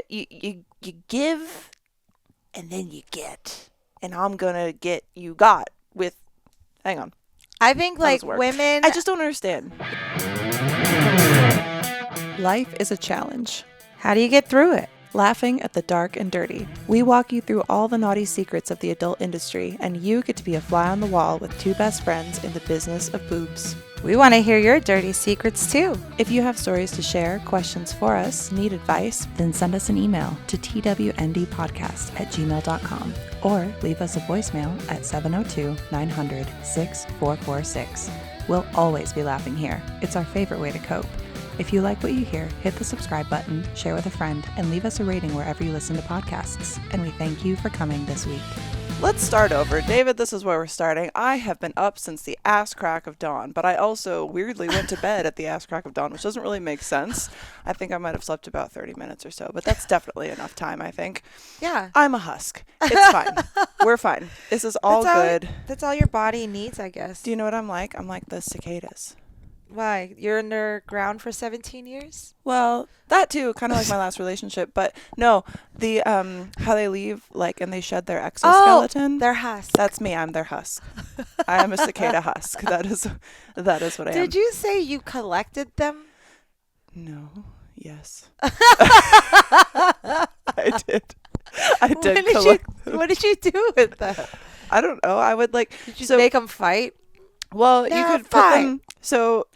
you give and then you get. And I'm going to get you got with, hang on. I think like women. I just don't understand. Life is a challenge. How do you get through it? Laughing at the dark and dirty. We walk you through all the naughty secrets of the adult industry, and you get to be a fly on the wall with two best friends in the business of boobs. We want to hear your dirty secrets too. If you have stories to share, questions for us, need advice, then send us an email to twndpodcast@gmail.com or leave us a voicemail at 702-900-6446. We'll always be laughing here. It's our favorite way to cope. If you like what you hear, hit the subscribe button, share with a friend, and leave us a rating wherever you listen to podcasts. And we thank you for coming this week. Let's start over. David, this is where we're starting. I have been up since the ass crack of dawn, but I also weirdly went to bed at the ass crack of dawn, which doesn't really make sense. I think I might have slept about 30 minutes or so, but that's definitely enough time, I think. Yeah. I'm a husk. It's fine. We're fine. This is all good. That's all your body needs, I guess. Do you know what I'm like? I'm like the cicadas. Why? You're underground for 17 years? Well, that too, kind of like my last relationship, but no, the how they leave like and they shed their exoskeleton. Oh, their husk. That's me. I'm their husk. I am a cicada husk. That is what I am. Did you say you collected them? No. Yes. I did. What did you do with them? I don't know. I would like. Did you make them fight? Well, you could put them. So,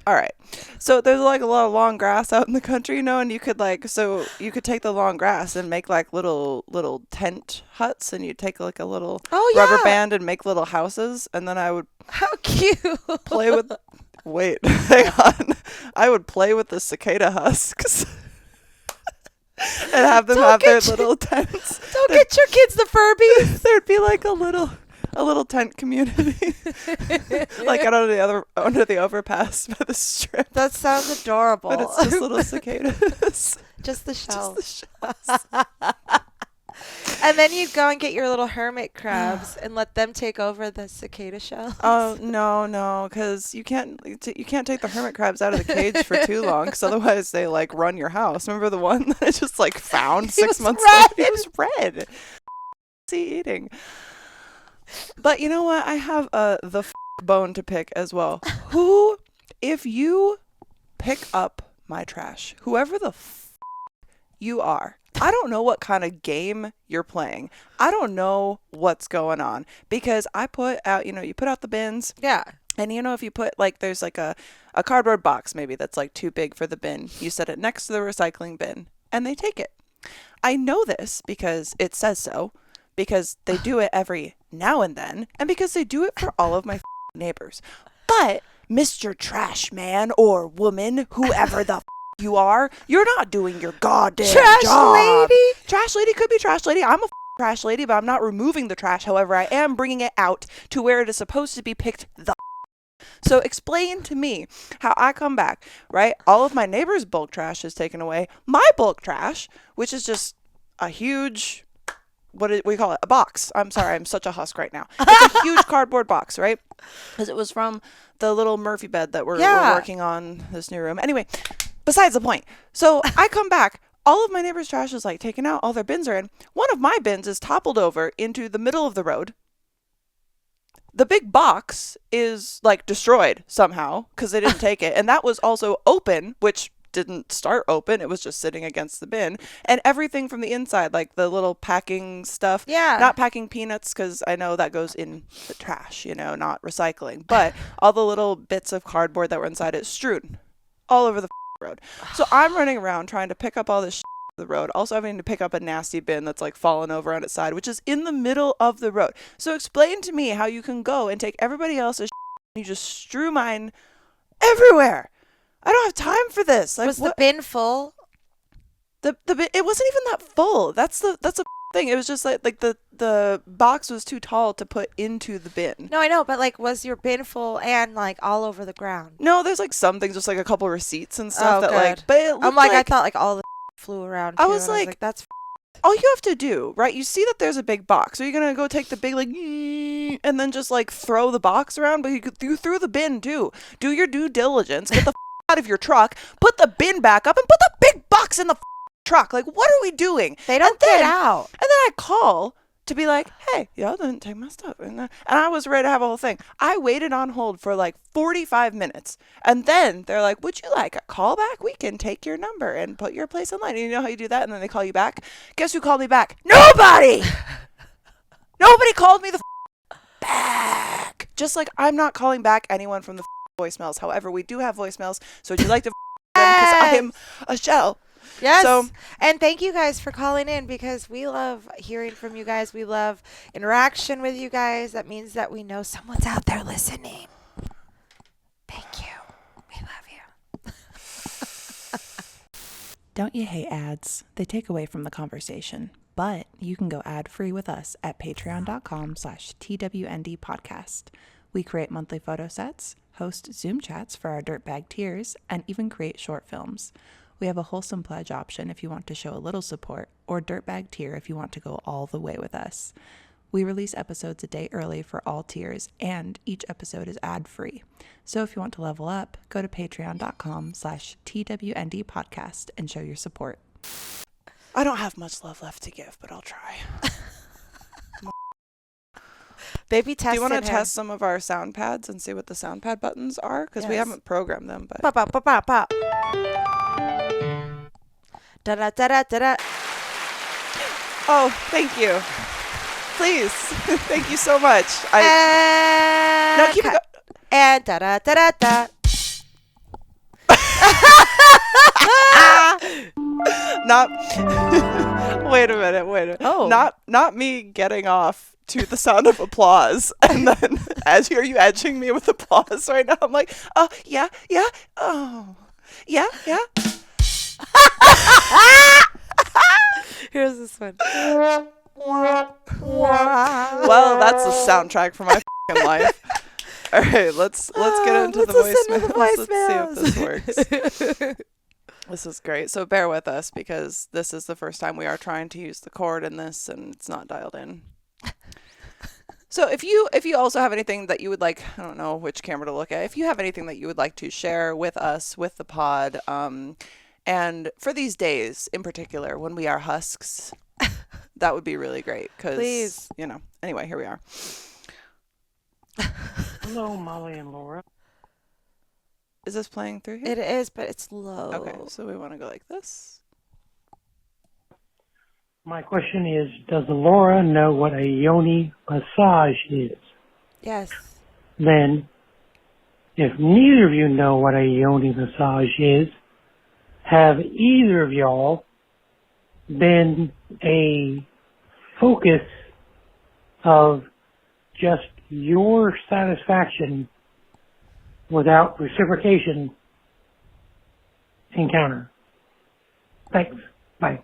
all right. So there's like a lot of long grass out in the country, and you could you could take the long grass and make like little tent huts, and you take like a little rubber band and make little houses, and then I would how cute play with. Wait, hang on. I would play with the cicada husks. And have them have their little tents. Don't get your kids the Furbies. There'd be like a little tent community, like out under the overpass by the strip. That sounds adorable. But it's just little cicadas. Just the shells. Just the shells. And then you go and get your little hermit crabs and let them take over the cicada shells. Oh no, because you can't take the hermit crabs out of the cage for too long, because otherwise they like run your house. Remember the one that I just like found 6 months later? He was red. What's he eating? But you know what? I have the bone to pick as well. If you pick up my trash, whoever the you are, I don't know what kind of game you're playing. I don't know what's going on, because I put out, you put out the bins. Yeah. And if you put there's like a cardboard box maybe that's like too big for the bin, you set it next to the recycling bin and they take it. I know this because it says so, because they do it every now and then, and because they do it for all of my neighbors. But Mr. Trash Man or woman, whoever the you are, you're not doing your goddamn trash job. Lady. Trash lady could be trash lady. I'm a trash lady, but I'm not removing the trash. However, I am bringing it out to where it is supposed to be picked the So explain to me how I come back, right? All of my neighbors' bulk trash is taken away. My bulk trash, which is just a huge, what do we call it? A box. I'm sorry, I'm such a husk right now. It's a huge cardboard box, right? Because it was from the little Murphy bed that we're working on this new room. Anyway, besides the point. So I come back. All of my neighbors' trash is like taken out. All their bins are in. One of my bins is toppled over into the middle of the road. The big box is like destroyed somehow because they didn't take it. And that was also open, which didn't start open. It was just sitting against the bin. And everything from the inside, like the little packing stuff. Yeah. Not packing peanuts, because I know that goes in the trash, not recycling. But all the little bits of cardboard that were inside it strewn all over the road. So I'm running around trying to pick up all this the road, also having to pick up a nasty bin that's like fallen over on its side, which is in the middle of the road. So explain to me how you can go and take everybody else's and you just strew mine everywhere. I don't have time for this. Like, was the bin full? The bin, it wasn't even that full. That's a thing. It was just like the box was too tall to put into the bin. No, I know, but like, was your bin full and like all over the ground? No, there's like some things, just like a couple receipts and stuff that good. Like, but it looked I'm like, I thought like all the flew around. I was like, that's all you have to do, right? You see that there's a big box. Are you gonna go take the big like and then just like throw the box around? But you threw the bin too. Do your due diligence. Get the out of your truck. Put the bin back up and put the big box in the truck. Like, what are we doing? They don't get out. And then I call to be like, hey, y'all didn't take my stuff. And I was ready to have a whole thing. I waited on hold for like 45 minutes. And then they're like, would you like a callback? We can take your number and put your place online. And you know how you do that? And then they call you back. Guess who called me back? Nobody! Nobody called me the back. Just like I'm not calling back anyone from the voicemails. However, we do have voicemails. So would you like to them? Because I am a shell. Yes. So, and thank you guys for calling in, because we love hearing from you guys. We love interaction with you guys. That means that we know someone's out there listening. Thank you. We love you. Don't you hate ads? They take away from the conversation. But you can go ad-free with us at patreon.com/TWND podcast. We create monthly photo sets, host Zoom chats for our dirtbag tiers, and even create short films. We have a wholesome pledge option if you want to show a little support, or dirtbag tier if you want to go all the way with us. We release episodes a day early for all tiers, and each episode is ad-free. So if you want to level up, go to patreon.com/TWND podcast and show your support. I don't have much love left to give, but I'll try. Baby tested Do you want to him. test some of our sound pads and see what the sound pad buttons are? Because we Yes. haven't programmed them. But Pop, pop, pop, pop, pop. Da da da da da da. oh, thank you. Please, thank you so much. And No, keep it cut. And da da da da da. not. Wait a minute. Oh. Not me getting off to the sound of applause, and then as you're you edging me with applause right now, I'm like, oh yeah, oh yeah. Here's this one. Well, that's the soundtrack for my f***ing life. All right, let's get into Let's the listen to the voicemails. Let's see if this works. This is great. So bear with us because this is the first time we are trying to use the cord in this, and it's not dialed in. So if you also have anything that you would like, I don't know which camera to look at. If you have anything that you would like to share with us, with the pod, and for these days in particular when we are husks, that would be really great. Please. Because, anyway, here we are. Hello, Molly and Laura. Is this playing through here? It is, but it's low. Okay, so we want to go like this. My question is, does Laura know what a yoni massage is? Yes. Then, if neither of you know what a yoni massage is, have either of y'all been a focus of just your satisfaction without reciprocation encounter? Thanks. Bye.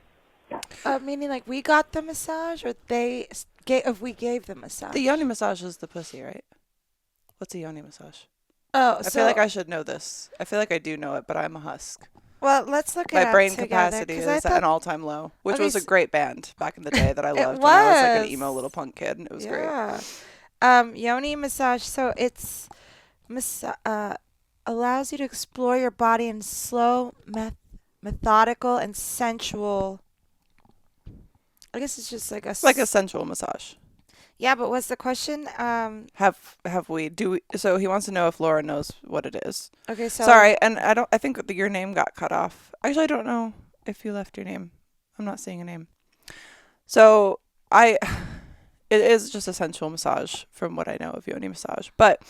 Meaning like we got the massage, or if we gave the massage. The yoni massage is the pussy, right? What's a yoni massage? Oh, I feel like I should know this. I feel like I do know it, but I'm a husk. Well, let's look it My up brain together, capacity 'cause is I at thought- an all-time low, which Okay, was a great band back in the day that I It loved when I was like an was. emo little punk kid. It was great. Yeah. Yoni massage. So it's allows you to explore your body in slow, methodical, and sensual. I guess it's just like It's like a sensual massage. Yeah, but what's the question? So he wants to know if Laura knows what it is. Okay, so Sorry, and I think your name got cut off. Actually, I don't know if you left your name. I'm not seeing a name. So it is just a sensual massage from what I know of yoni massage. But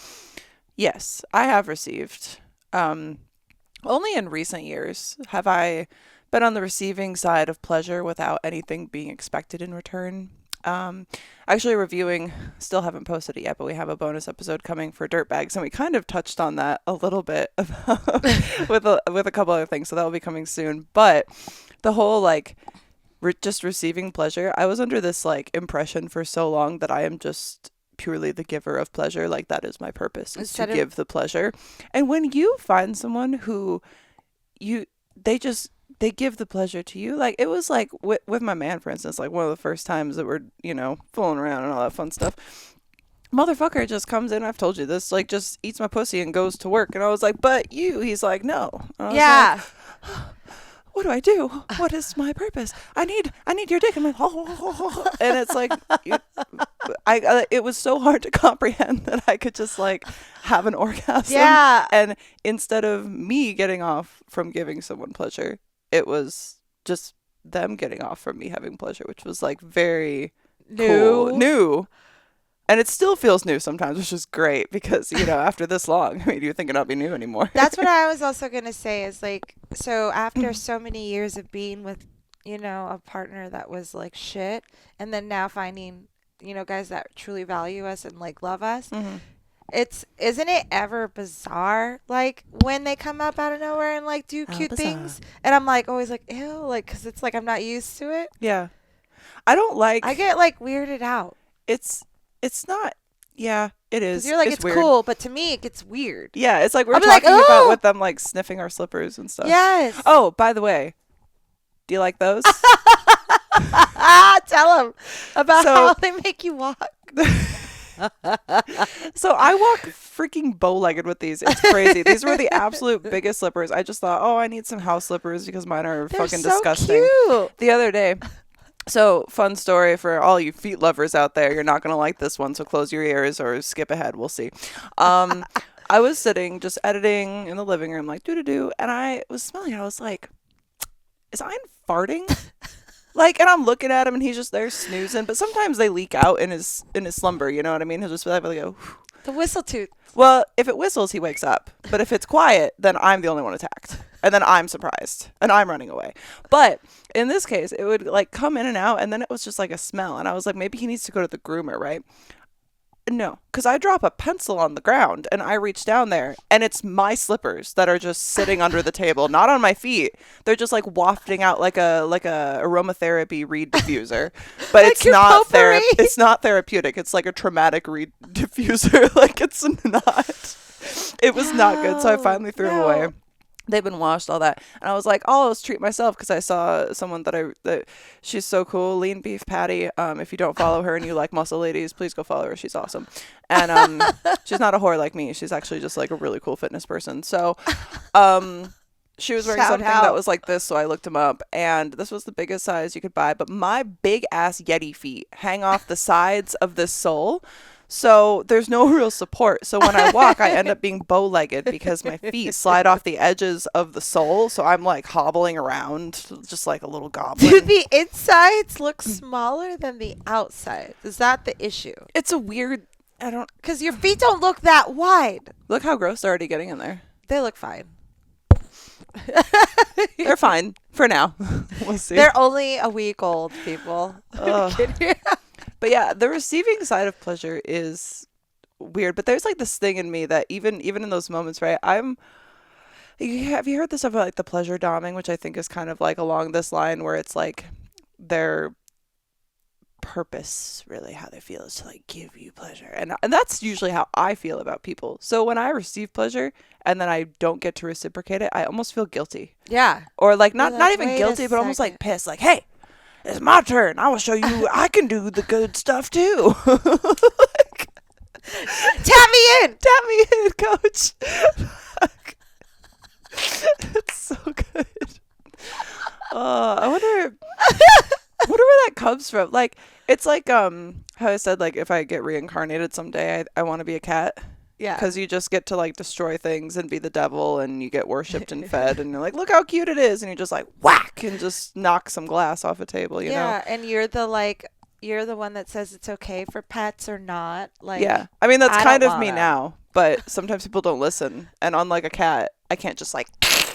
yes, I have received, only in recent years have I been on the receiving side of pleasure without anything being expected in return. Actually reviewing, still haven't posted it yet, but we have a bonus episode coming for Dirtbags, and we kind of touched on that a little bit with a couple other things, so that will be coming soon. But the whole just receiving pleasure, I was under this impression for so long that I am just purely the giver of pleasure. Like, that is my purpose, is to give the pleasure. And when you find someone who they give the pleasure to you. Like, it was like with my man, for instance, like one of the first times that we're, fooling around and all that fun stuff. Motherfucker just comes in, I've told you this, just eats my pussy and goes to work. And I was like, but you, he's like, no. And I was like, what do I do? What is my purpose? I need your dick. I'm like, and it's like, it was so hard to comprehend that I could just like have an orgasm. Yeah. And instead of me getting off from giving someone pleasure, it was just them getting off from me having pleasure, which was like very new. And it still feels new sometimes, which is great because, after this long, I mean, you're thinking it'll be new anymore. That's what I was also going to say is like, so after so many years of being with, a partner that was like shit, and then now finding, guys that truly value us and like love us, isn't it ever bizarre, like when they come up out of nowhere and like do cute things? And I'm like, always like, ew, like, cause it's like, I'm not used to it. Yeah. I get like weirded out. It's not. Yeah, it is. You're like, it's weird. cool, but to me, it gets weird. Yeah, it's like we're I'll be talking like, about "Oh!" with them like sniffing our slippers and stuff. Yes. Oh, by the way, do you like those? Tell them about how they make you walk. So I walk freaking bow-legged with these. It's crazy. These were the absolute biggest slippers. I just thought, I need some house slippers because mine are fucking so disgusting. Cute. The other day. So, fun story for all you feet lovers out there. You're not going to like this one, so close your ears or skip ahead. We'll see. I was sitting, just editing in the living room, like, doo-doo-doo, and I was smelling it. I was like, is Ian farting? And I'm looking at him, and he's just there snoozing. But sometimes they leak out in his slumber, you know what I mean? He'll just be like, go, whew. The whistle tooth. Well, if it whistles, he wakes up. But if it's quiet, then I'm the only one attacked. And then I'm surprised. And I'm running away. But in this case, it would like come in and out. And then it was just like a smell. And I was like, maybe he needs to go to the groomer, right? No. Because I drop a pencil on the ground. And I reach down there. And it's my slippers that are just sitting under the table. Not on my feet. They're just like wafting out like a aromatherapy reed diffuser. But Like it's your not potpourri. it's not therapeutic. It's like a traumatic reed diffuser. Like it's not. It was not good. So I finally threw them away. They've been washed, all that. And I was like, let's treat myself because I saw someone that she's so cool, Lean Beef Patty. If you don't follow her and you like muscle ladies, please go follow her. She's awesome. And she's not a whore like me. She's actually just like a really cool fitness person. So she was wearing something that was like this, so I looked him up. And this was the biggest size you could buy. But my big-ass Yeti feet hang off the sides of this sole. So there's no real support. So when I walk, I end up being bow-legged because my feet slide off the edges of the sole. So I'm like hobbling around just like a little goblin. Do the insides look smaller than the outside? Is that the issue? It's a weird, Because your feet don't look that wide. look how gross they're already getting in there. They look fine. They're fine for now. We'll see. They're only a week old, people. But yeah, the receiving side of pleasure is weird. But there's like this thing in me that even in those moments, right? Have you heard this about like the pleasure doming, which I think is kind of like along this line where it's like their purpose, really how they feel is to like give you pleasure. And that's usually how I feel about people. So when I receive pleasure and then I don't get to reciprocate it, I almost feel guilty. Yeah. Or like not Wait even a guilty, but almost like second. pissed. Like, hey, it's my turn. I will show you I can do the good stuff too. Tap me in. Tap me in, coach. It's so good. I wonder where that comes from. Like, it's like how I said, like, if I get reincarnated someday, I want to be a cat. Yeah. Because you just get to like destroy things and be the devil, and you get worshipped and fed, and you're like, look how cute it is, and you just like whack and just knock some glass off a table, you know? Yeah, and you're the one that says it's okay for pets or not. Like, Yeah, I mean that's I kind don't of me wanna. now, but sometimes people don't listen, and unlike a cat, I can't just like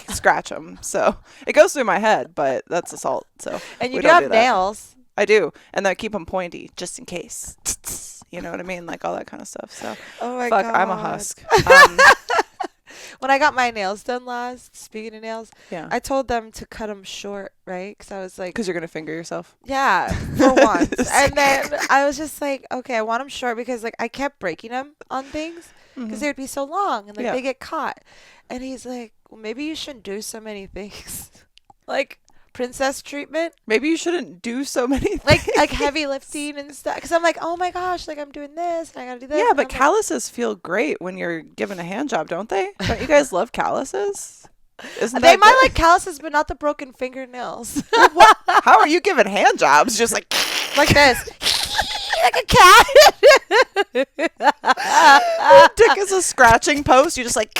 scratch them. So it goes through my head, but that's assault. So And you we do don't have do that. nails. I do, and I keep them pointy just in case. You know what I mean? Like all that kind of stuff. So Oh my fuck, god. I'm a husk. When I got my nails done last, speaking of nails, Yeah, I told them to cut them short, right? Because I was like, because you're gonna finger yourself. yeah, for once. And then I was just like, okay, I want them short because like I kept breaking them on things because they would be so long and like Yeah. they get caught. And he's like, well, maybe you shouldn't do so many things. Like princess treatment, Maybe you shouldn't do so many like things. like heavy lifting and stuff. Because I'm like, oh my gosh, like I'm doing this and I gotta do this. Yeah, and but I'm like, calluses feel great when you're given a hand job, don't they? Don't you guys love calluses? Isn't They that might good? like calluses, but not the broken fingernails. What? How are you giving hand jobs? Just like Like this. Like a cat. your dick is a scratching post. You just like.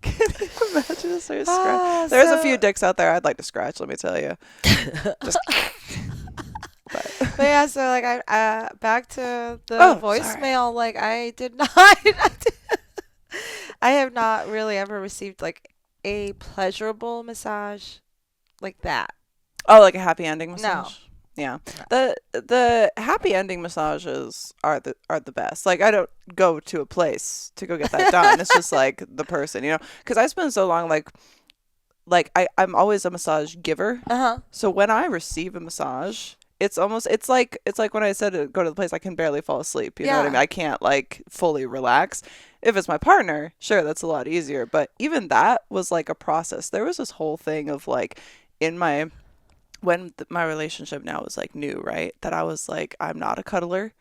Can you imagine a scratch? There's a few dicks out there I'd like to scratch. Let me tell you. Just. But yeah, so like I back to the Oh, voicemail. Like I did not. I have not really ever received like a pleasurable massage like that. Oh, like a happy ending massage. No. Yeah. The happy ending massages are the best. Like I don't go to a place to go get that done. It's just like the person, because I spend so long like I'm always a massage giver. So when I receive a massage, it's like when I said to go to the place, I can barely fall asleep. You know what I mean? I can't like fully relax. If it's my partner, sure, that's a lot easier. But even that was like a process. There was this whole thing of like when my relationship now was like new, right? That I was like, I'm not a cuddler.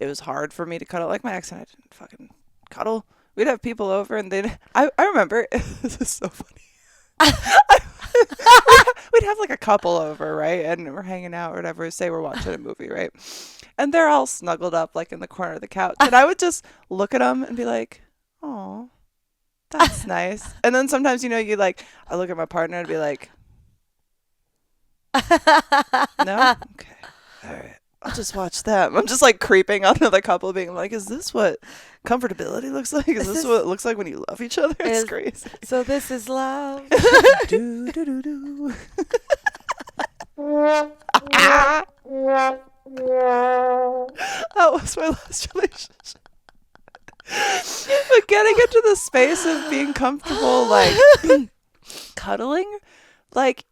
It was hard for me to cuddle. Like my ex and I didn't fucking cuddle. We'd have people over and I remember, this is so funny. We'd have like a couple over, right? And we're hanging out or whatever, say we're watching a movie, right? And they're all snuggled up like in the corner of the couch. And I would just look at them and be like, oh, that's nice. And then sometimes, you like, I look at my partner and be like, no? Okay. All right. I'll just watch them. I'm just like creeping on another couple being like, is this what comfortability looks like? Is this what it looks like when you love each other? It's crazy. So this is love. Do, do, do, do. That was my last relationship. But getting into the space of being comfortable, like cuddling, like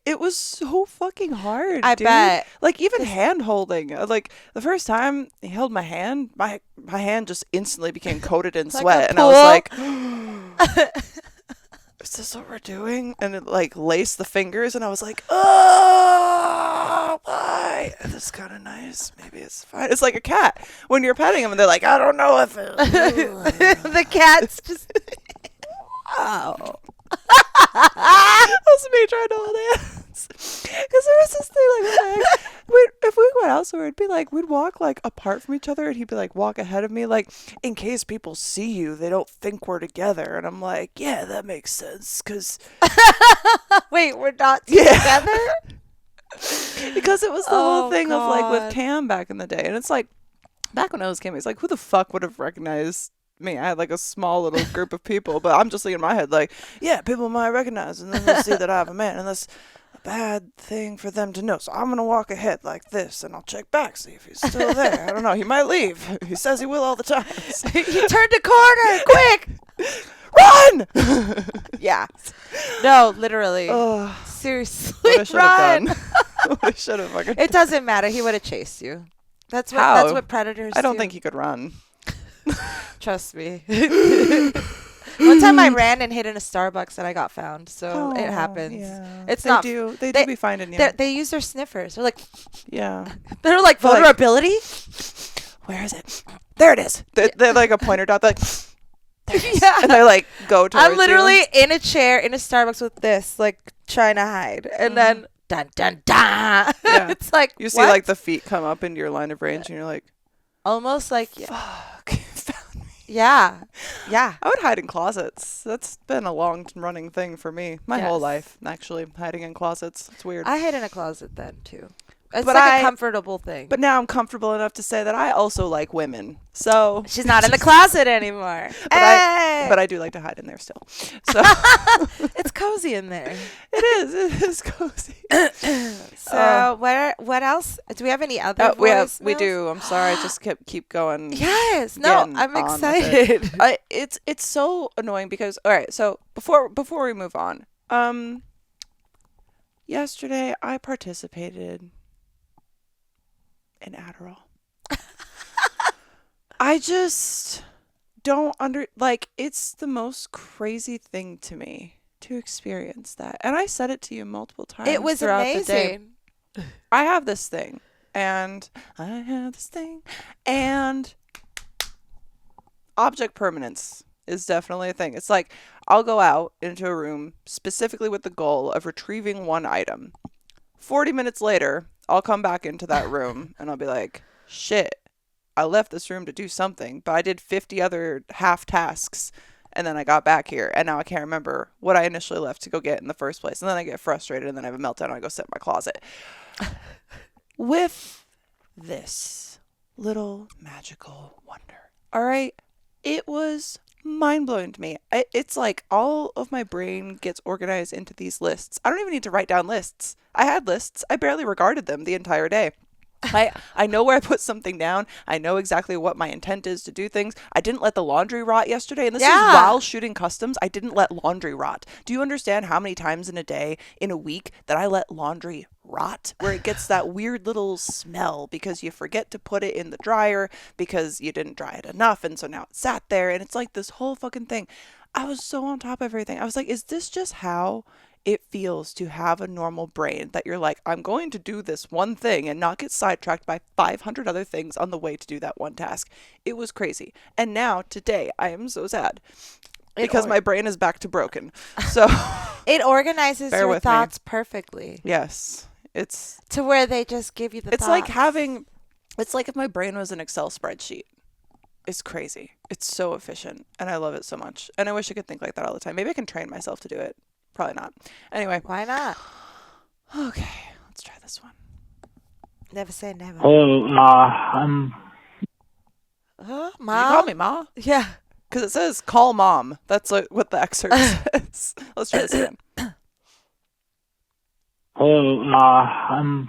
it was so fucking hard. I dude. bet. Like even hand holding. Like the first time he held my hand, my hand just instantly became coated in Like sweat, a and I was like, pool. is this what we're doing? And it like laced the fingers, and I was like, oh, why? This is kind of nice. Maybe it's fine. It's like a cat when you're petting them, and they're like, I don't know if it. The cat's just. Wow. That's me trying to hold hands. Because there was this thing like, if we went elsewhere, it'd be like we'd walk like apart from each other, and he'd be like walk ahead of me, like in case people see you, they don't think we're together. And I'm like, yeah, that makes sense. Because Wait, we're not together? because it was the whole thing of like with God. Cam back in the day, and it's like back when I was Cam, it's like who the fuck would have recognized me? I had like a small little group of people, but I'm just thinking in my head like, yeah, people might recognize, and then they'll see that I have a man, and that's a bad thing for them to know. So I'm gonna walk ahead like this, and I'll check back, see if he's still there. I don't know, he might leave. He says he will all the time. He turned a corner, quick! Run! Yeah. No, literally. Oh, Seriously, what I should run. have done. What I should have fucking. It doesn't matter. He would have chased you. That's what. How? That's what predators. I don't do. think he could run. Trust me. One time I ran and hid in a Starbucks and I got found. So it happens. Yeah. It's they not. do. They they- do be finding you. They use their sniffers. They're like. Yeah. They're like They're like- vulnerability. Where is it? There it is. They're like a pointer dot. They're like, there it is. Yeah. And they're like, go towards I'm literally you. in a chair in a Starbucks with this, like trying to hide, and then dun dun dun. Yeah. It's like You see what? like the feet come up into your line of range, and you're like, almost like fuck, you found me. yeah. I would hide in closets. That's been a long running thing for me. My whole Yes. life, actually, hiding in closets. It's weird. I hid in a closet then too. It's But like a comfortable thing. But now I'm comfortable enough to say that I also like women. So She's not in the closet anymore. but I do like to hide in there still. So It's cozy in there. it is cozy. So what else? Do we have any other? we voicemails? do. I'm sorry. I just keep going. Yes. No, Getting I'm on with excited. It's so annoying because all right. So before we move on, yesterday I participated in Adderall. I just don't it's the most crazy thing to me to experience that. And I said it to you multiple times. It was throughout the day. amazing. I have this thing, and object permanence is definitely a thing. It's like I'll go out into a room specifically with the goal of retrieving one item. 40 minutes later, I'll come back into that room and I'll be like, shit, I left this room to do something, but I did 50 other half tasks and then I got back here and now I can't remember what I initially left to go get in the first place. And then I get frustrated and then I have a meltdown and I go sit in my closet. With this little magical wonder. All right. It was mind-blowing to me. It's like all of my brain gets organized into these lists. I don't even need to write down lists. I had lists. I barely regarded them the entire day. I know where I put something down. I know exactly what my intent is to do things. I didn't let the laundry rot yesterday. And this is while shooting customs. I didn't let laundry rot. Do you understand how many times in a day, in a week, that I let laundry rot? Where it gets that weird little smell because you forget to put it in the dryer because you didn't dry it enough. And so now it sat there. And it's like this whole fucking thing. I was so on top of everything. I was like, is this just how it feels to have a normal brain, that you're like, I'm going to do this one thing and not get sidetracked by 500 other things on the way to do that one task? It was crazy. And now today I am so sad because my brain is back to broken. So it organizes bear your with thoughts me. perfectly. Yes. It's to where they just give you the it's thoughts. it's like if my brain was an Excel spreadsheet. It's crazy. It's so efficient and I love it so much. And I wish I could think like that all the time. Maybe I can train myself to do it. Probably not. Anyway. Why not? Okay, let's try this one. Never say never. Hello, I'm... Ma? You call me Ma? Yeah. Because it says call mom. That's what the excerpt says. Let's try this again. Hello, I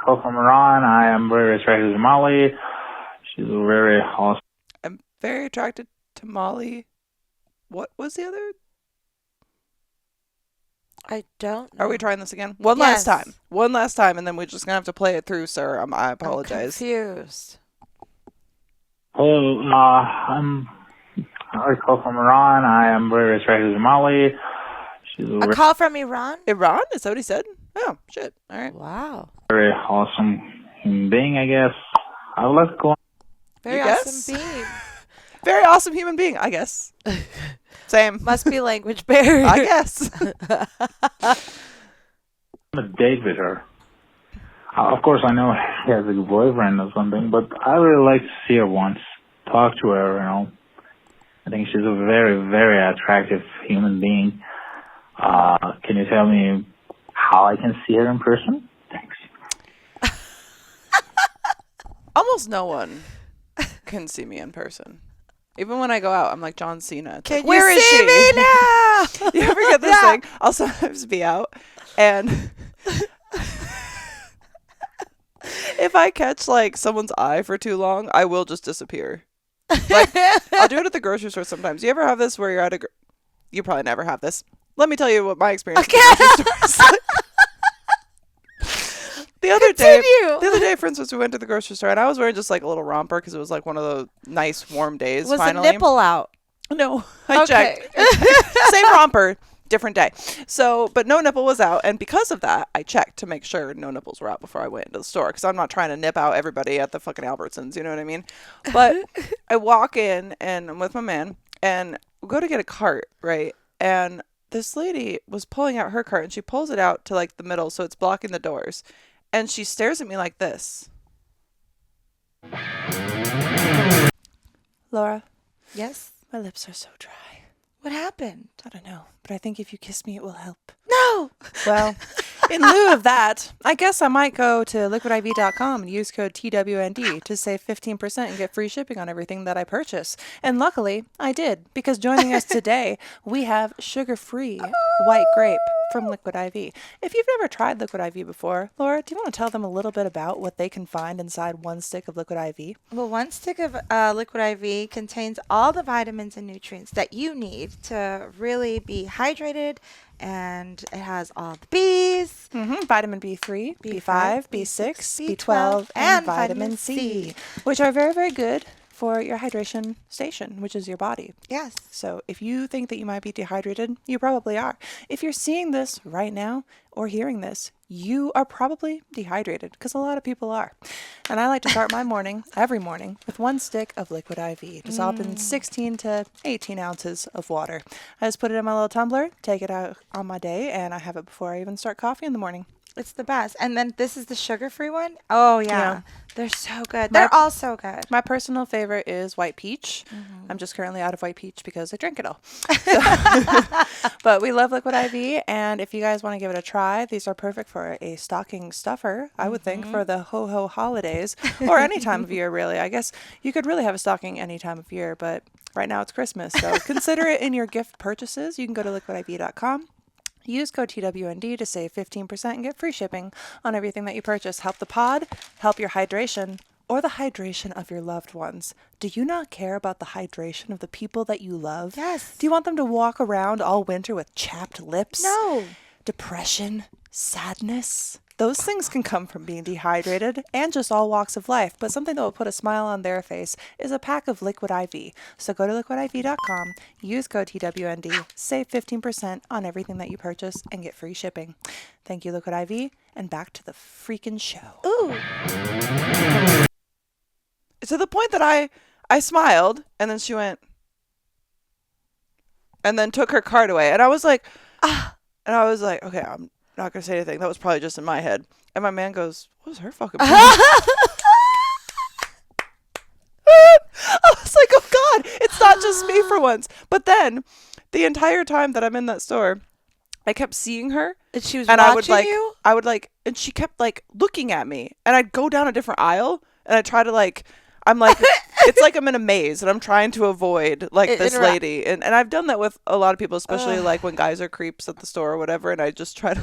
call from Iran. I am very attracted to Molly. She's very awesome. I'm very attracted to Molly. What was the other? I don't know. Are we trying this again? One last time. One last time, and then we're just going to have to play it through, sir. I apologize. I'm confused. Hello, I call from Iran. I am very attracted to Molly. She's A call from Iran? Iran? Is that what he said? Oh, shit. All right. Wow. very awesome human being, I guess. I would like to go. Very You awesome guess? being. Very awesome human being, I guess. Same. Must be language barrier. I guess. On a date with her. Of course, I know he has a boyfriend or something, but I really like to see her once, talk to her, you know. I think she's a very, very attractive human being. Can you tell me how I can see her in person? Thanks. Almost no one can see me in person. Even when I go out, I'm like John Cena. It's Can like, where you is see she? me now? You ever get this thing? I'll sometimes be out, and if I catch like someone's eye for too long, I will just disappear. Like I'll do it at the grocery store sometimes. You ever have this where you're at you probably never have this. Let me tell you what my experience at the grocery store is like. The other day, for instance, we went to the grocery store and I was wearing just like a little romper because it was like one of the nice warm days. Was finally. the nipple out? No, I checked. Same romper, different day. So, but no nipple was out, and because of that, I checked to make sure no nipples were out before I went into the store because I'm not trying to nip out everybody at the fucking Albertsons. You know what I mean? But I walk in and I'm with my man and we go to get a cart, right? And this lady was pulling out her cart and she pulls it out to like the middle, so it's blocking the doors. And she stares at me like this. Laura. Yes. My lips are so dry. What happened? I don't know, but I think if you kiss me, it will help. No. Well, in lieu of that, I guess I might go to liquidiv.com and use code TWND to save 15% and get free shipping on everything that I purchase. And luckily, I did, because joining us today, we have sugar-free white grape from Liquid IV. If you've never tried Liquid IV before, Laura, do you want to tell them a little bit about what they can find inside one stick of Liquid IV? Well, one stick of Liquid IV contains all the vitamins and nutrients that you need to really be hydrated, and it has all the B's. Vitamin B3, B5, B6, B12, and and vitamin C, which are very, very good for your hydration station, which is your body. Yes. So if you think that you might be dehydrated, you probably are. If you're seeing this right now or hearing this, you are probably dehydrated, because a lot of people are. And I like to start my morning, every morning, with 1 stick of liquid IV, dissolved in 16 to 18 ounces of water. I just put it in my little tumbler, take it out on my day, and I have it before I even start coffee in the morning. It's the best. And then this is the sugar-free one. Oh, yeah. Yeah. They're so good. They're all so good. My personal favorite is white peach. I'm just currently out of white peach because I drink it all. But we love liquid IV, and if you guys want to give it a try, these are perfect for a stocking stuffer, I would think, for the ho-ho holidays, or any time of year, really. I guess you could really have a stocking any time of year, but right now it's Christmas, so consider it in your gift purchases. You can go to liquidiv.com. Use code TWND to save 15% and get free shipping on everything that you purchase. Help the pod, help your hydration, or the hydration of your loved ones. Do you not care about the hydration of the people that you love? Yes. Do you want them to walk around all winter with chapped lips? No. Depression? Sadness? Those things can come from being dehydrated and just all walks of life, but something that will put a smile on their face is a pack of Liquid IV. So go to liquidiv.com, use code TWND, save 15% on everything that you purchase, and get free shipping. Thank you, Liquid IV, and back to the freaking show. Ooh. To the point that I smiled, and then she went, and then took her card away, and I was like, and I was like, okay, I'm not gonna say anything. That was probably just in my head. And my man goes, what was her fucking point? I was like, oh God, it's not just me for once. But then the entire time that I'm in that store, I kept seeing her. And she was and watching I would and she kept like looking at me, and I'd go down a different aisle, and I'd try to I'm like, it's like I'm in a maze, and I'm trying to avoid this lady. And I've done that with a lot of people, especially like when guys are creeps at the store or whatever, and I just try to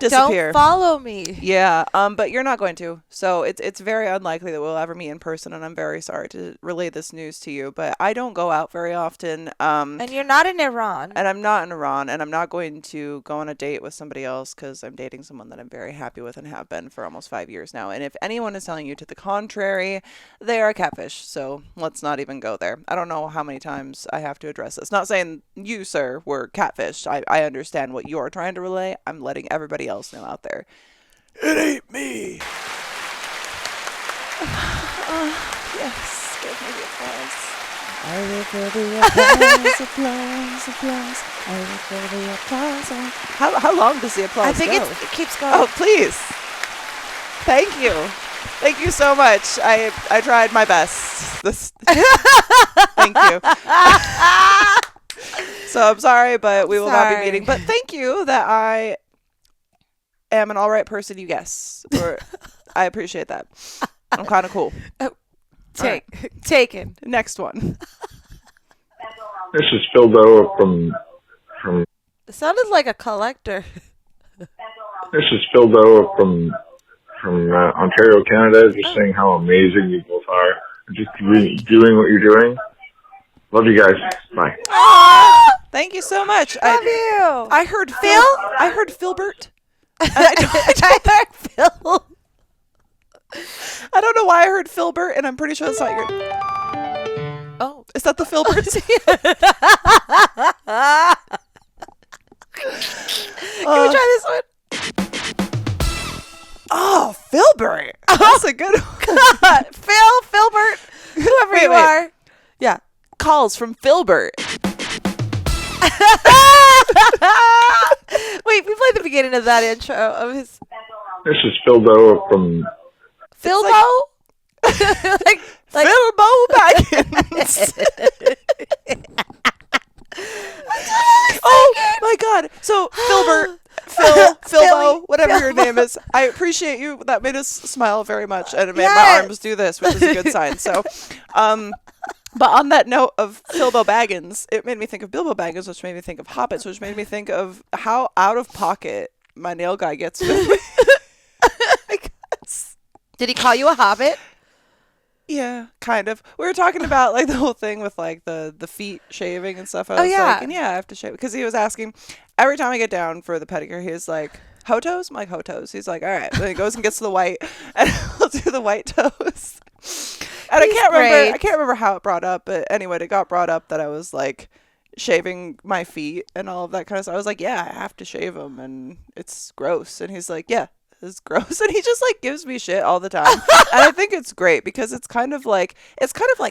disappear. Don't follow me. Yeah, but you're not going to. So it's very unlikely that we'll ever meet in person, and I'm very sorry to relay this news to you. But I don't go out very often. And you're not in Iran. And I'm not in Iran, and I'm not going to go on a date with somebody else, because I'm dating someone that I'm very happy with and have been for almost 5 years now. And if anyone is telling you to the contrary, they are a catfish. So let's not even go there. I don't know how many times I have to address this. Not saying you, sir, were catfished. I understand what you're trying to relay. I'm letting everybody else know out there. It ain't me. Yes, give me the applause. I will feel the applause, applause. I will feel the applause. How long does the applause I think go? it keeps going. Oh, please. Thank you. Thank you so much. I tried my best. Thank you. So I'm sorry, but we will not be meeting. But thank you that I am an all right person, you guess. Or I appreciate that. I'm kind of cool. Taken. Next one. This is Phil Doe from. It sounded like a collector. This is Phil Doe from Ontario, Canada. Just saying how amazing you both are. Just doing what you're doing. Love you guys. Bye. Thank you so much. Love you. I heard Phil. I heard Philbert. I heard Phil. I don't know why I heard Philbert, and I'm pretty sure that's not your. Oh, is that the Philberts? Can we try this one? Oh, Philbert. That's a good one. Philbert, whoever you are. Yeah, calls from Philbert. Wait, we played the beginning of that intro of his. This is Phil Doe from. Philbo? like Philbo Baggins. Oh my God! So Philbert, Philbo, whatever your name is, I appreciate you. That made us smile very much, and it made my arms do this, which is a good sign. So, but on that note of Philbo Baggins, it made me think of Bilbo Baggins, which made me think of Hobbits, which made me think of how out of pocket my nail guy gets with me. I guess. Did he call you a hobbit? Yeah, kind of. We were talking about like the whole thing with like the feet shaving and stuff. I was like, and yeah, I have to shave, because he was asking every time I get down for the pedicure. He was like, "Hotos?" I'm like, "Hotos." He's like, "All right." Then he goes and gets the white, and I'll do the white toes. And He's I great. can't remember how it brought up, but anyway, it got brought up that I was like shaving my feet and all of that kind of stuff. I was like, yeah, I have to shave them and it's gross. And he's like, yeah, it's gross. And he just like gives me shit all the time. And I think it's great because it's kind of like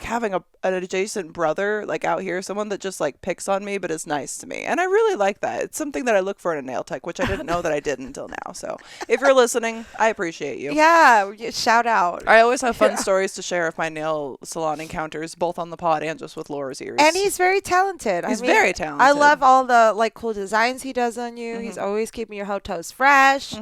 having an adjacent brother like out here, someone that just like picks on me but is nice to me. And I really like that. It's something that I look for in a nail tech, which I didn't know that I did until now. So if you're listening, I appreciate you. Yeah, shout out. I always have fun stories to share of my nail salon encounters, both on the pod and just with Laura's ears. And he's very talented. He's very talented. I love all the like cool designs he does on you. He's always keeping your hot toes fresh.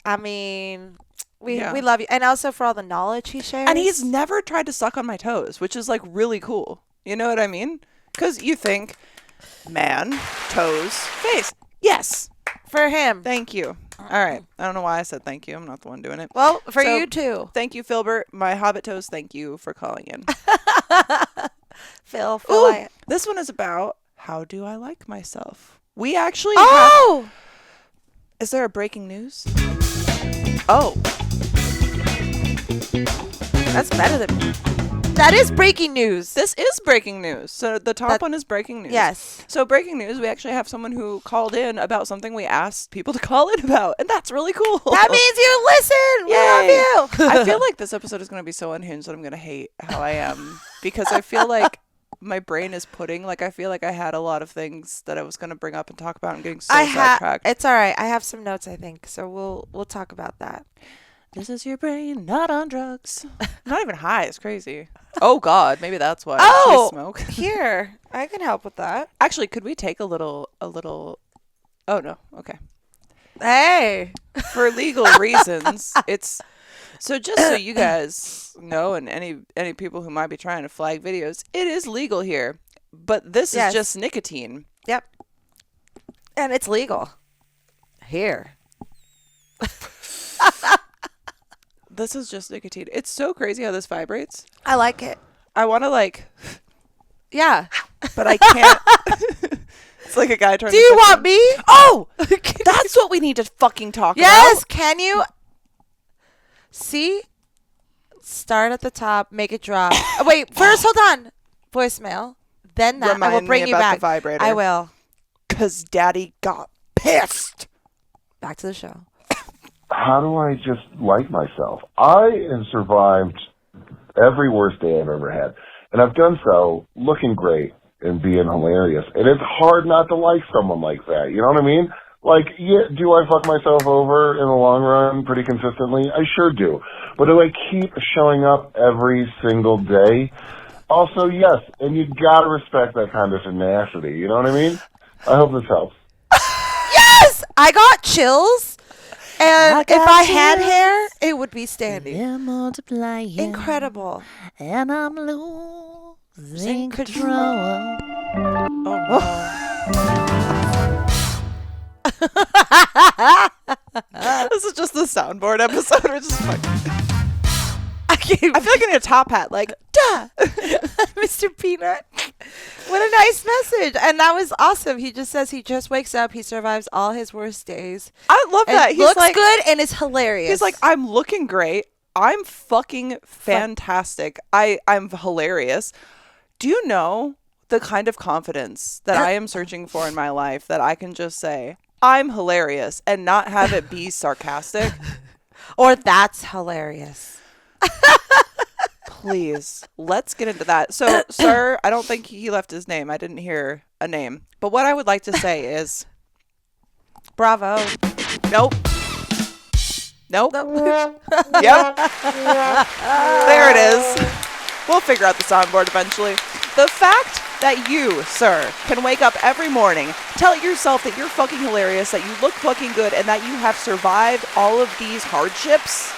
I mean, we love you. And also for all the knowledge he shares. And he's never tried to suck on my toes, which is like really cool. You know what I mean? Because you think, man, toes, face. Yes. For him. Thank you. All right. I don't know why I said thank you. I'm not the one doing it. Well, for So, you too. Thank you, Filbert. My hobbit toes, thank you for calling in. Phil, Ooh, this one is about how do I like myself? We actually Oh! Is there a breaking news? Oh. That's better than... That is breaking news. This is breaking news. So the top one is breaking news. Yes. So breaking news, we actually have someone who called in about something we asked people to call in about, and that's really cool. That means you listen. We Yay. love you. I feel like this episode is going to be so unhinged that I'm going to hate how I am because I feel like my brain is pudding. Like I feel like I had a lot of things that I was going to bring up and talk about and getting so sidetracked. It's all right. I have some notes, I think, so we'll talk about that. This is your brain, not on drugs. Not even high. It's crazy. Oh, God. Maybe that's why. Oh, Should we smoke? Here, I can help with that. Actually, could we take a little? Oh, no. Okay. Hey. For legal reasons, it's... So just so you guys know, and any people who might be trying to flag videos, it is legal here. But this is just nicotine. Yep. And it's legal. Here. This is just nicotine. It's so crazy how this vibrates. I like it. I want to like... Yeah. But I can't. It's like a guy trying Do to... you want me? Oh! That's what we need to fucking talk Yes. about. Can you... See? Start at the top. Make it drop. Wait. First, hold on. Voicemail. Then that. I will bring you back. The vibrator. I will. Because Daddy got pissed. Back to the show. How do I just like myself? I have survived every worst day I've ever had. And I've done so looking great and being hilarious. And it's hard not to like someone like that. You know what I mean? Like, yeah, do I fuck myself over in the long run pretty consistently? I sure do. But do I keep showing up every single day? Also, yes. And you gotta respect that kind of tenacity. You know what I mean? I hope this helps. Yes! I got chills. And if I had hair, it would be standing. Incredible. And I'm losing control. This is just the soundboard episode. We're just fucking... I feel like I need a top hat. Like, duh! Mr. Peanut. What a nice message. And that was awesome. He just says he just wakes up. He survives all his worst days. I love that. He's He's looks like, good and is hilarious. He's like, I'm looking great. I'm fucking fantastic. I'm hilarious. Do you know the kind of confidence that I am searching for in my life that I can just say, I'm hilarious and not have it be sarcastic? Or that's hilarious. Please, let's get into that. So, sir, I don't think he left his name. I didn't hear a name. But what I would like to say is, Bravo. nope. Nope. Yep. There it is. We'll figure out the soundboard eventually. The fact that you, sir, can wake up every morning, tell yourself that you're fucking hilarious, that you look fucking good, and that you have survived all of these hardships.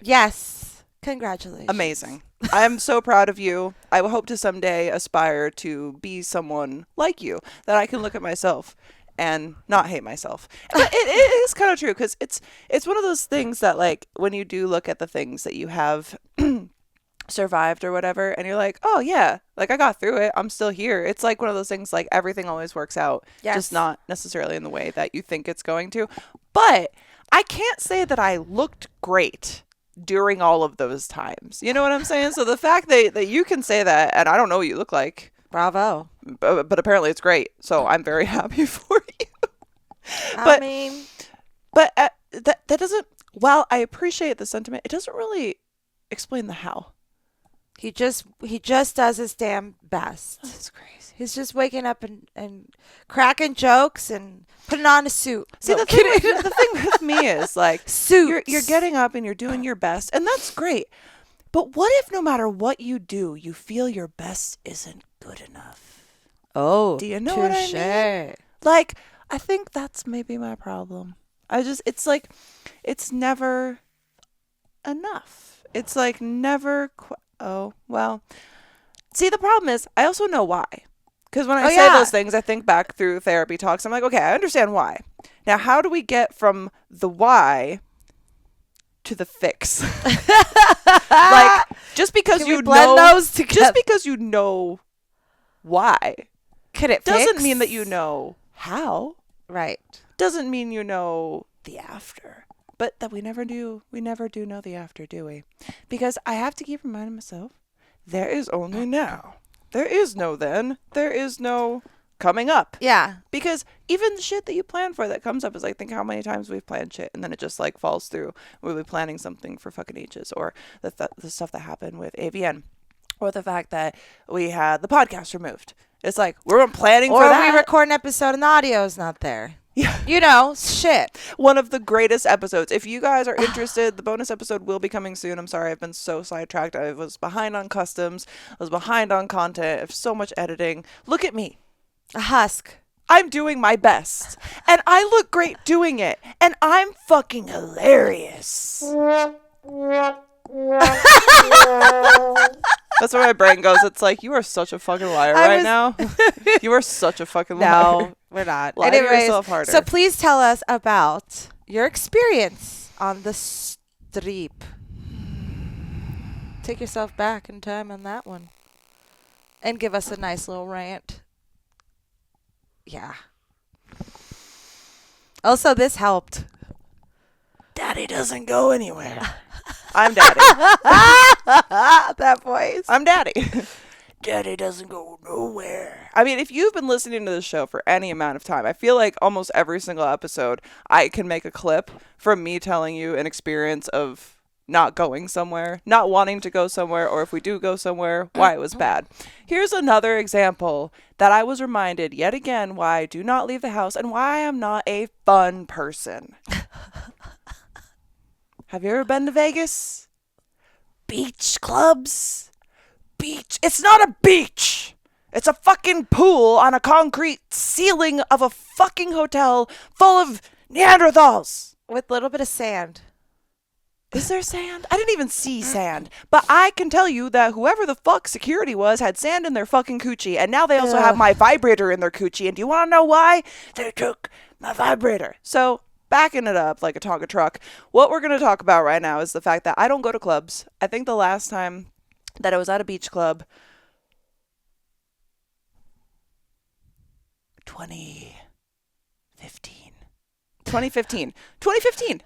Yes. Congratulations. Amazing. I'm so proud of you. I hope to someday aspire to be someone like you, that I can look at myself and not hate myself. But it is kind of true, because it's one of those things that, like, when you do look at the things that you have survived or whatever, and you're like, oh yeah, like I got through it, I'm still here. It's like one of those things, like everything always works out, just not necessarily in the way that you think it's going to. But I can't say that I looked great during all of those times. You know what I'm saying? So the fact that you can say that, and I don't know what you look like, Bravo. but apparently it's great. So I'm very happy for you. I mean, But that doesn't, while I appreciate the sentiment, it doesn't really explain the how. he just does his damn best. That's crazy. He's just waking up and cracking jokes and putting on a suit. See, No, the kidding. thing with me is like, Suits. you're getting up and you're doing your best, and that's great. But what if no matter what you do, you feel your best isn't good enough? Oh, Do you know what I mean? Like, I think that's maybe my problem. It's like, it's never enough. It's like never, oh, well. See, the problem is, I also know why. Because when I say those things, I think back through therapy talks. I'm like, okay, I understand why. Now, how do we get from the why to the fix? Like, just because Can you we blend know, those together? just because you know why, Could it doesn't fix? mean that you know how. Right. Doesn't mean you know the after. But that we never do know the after, do we? Because I have to keep reminding myself, there is only now. There is no then. There is no coming up. Yeah. Because even the shit that you plan for that comes up is like, think how many times we've planned shit and then it just like falls through. We'll be planning something for fucking ages, or the stuff that happened with AVN, or the fact that we had the podcast removed. It's like, we're planning Or for that. we record an episode and the audio's not there. Yeah. You know, shit. One of the greatest episodes. If you guys are interested, the bonus episode will be coming soon. I'm sorry, I've been so sidetracked. I was behind on customs. I was behind on content. I have so much editing. Look at me. A husk. I'm doing my best. And I look great doing it. And I'm fucking hilarious. That's where my brain goes. It's like, you are such a fucking liar right now. You are such a fucking liar. No, we're not. Lie to yourself harder. So please tell us about your experience on the streep. Take yourself back in time on that one. And give us a nice little rant. Yeah. Also, this helped. Daddy doesn't go anywhere. I'm Daddy. That voice. I'm Daddy. Daddy doesn't go nowhere. I mean, if you've been listening to this show for any amount of time, I feel like almost every single episode, I can make a clip from me telling you an experience of not going somewhere, not wanting to go somewhere, or if we do go somewhere, why it was bad. Here's another example that I was reminded yet again why I do not leave the house and why I am not a fun person. Have you ever been to Vegas? Beach clubs? Beach. It's not a beach. It's a fucking pool on a concrete ceiling of a fucking hotel full of Neanderthals. With a little bit of sand. Is there sand? I didn't even see sand. But I can tell you that whoever the fuck security was had sand in their fucking coochie. And now they also have my vibrator in their coochie. And do you want to know why? They took my vibrator. So, backing it up like a Tonka truck, what we're going to talk about right now is the fact that I don't go to clubs. I think the last time that I was at a beach club, 2015.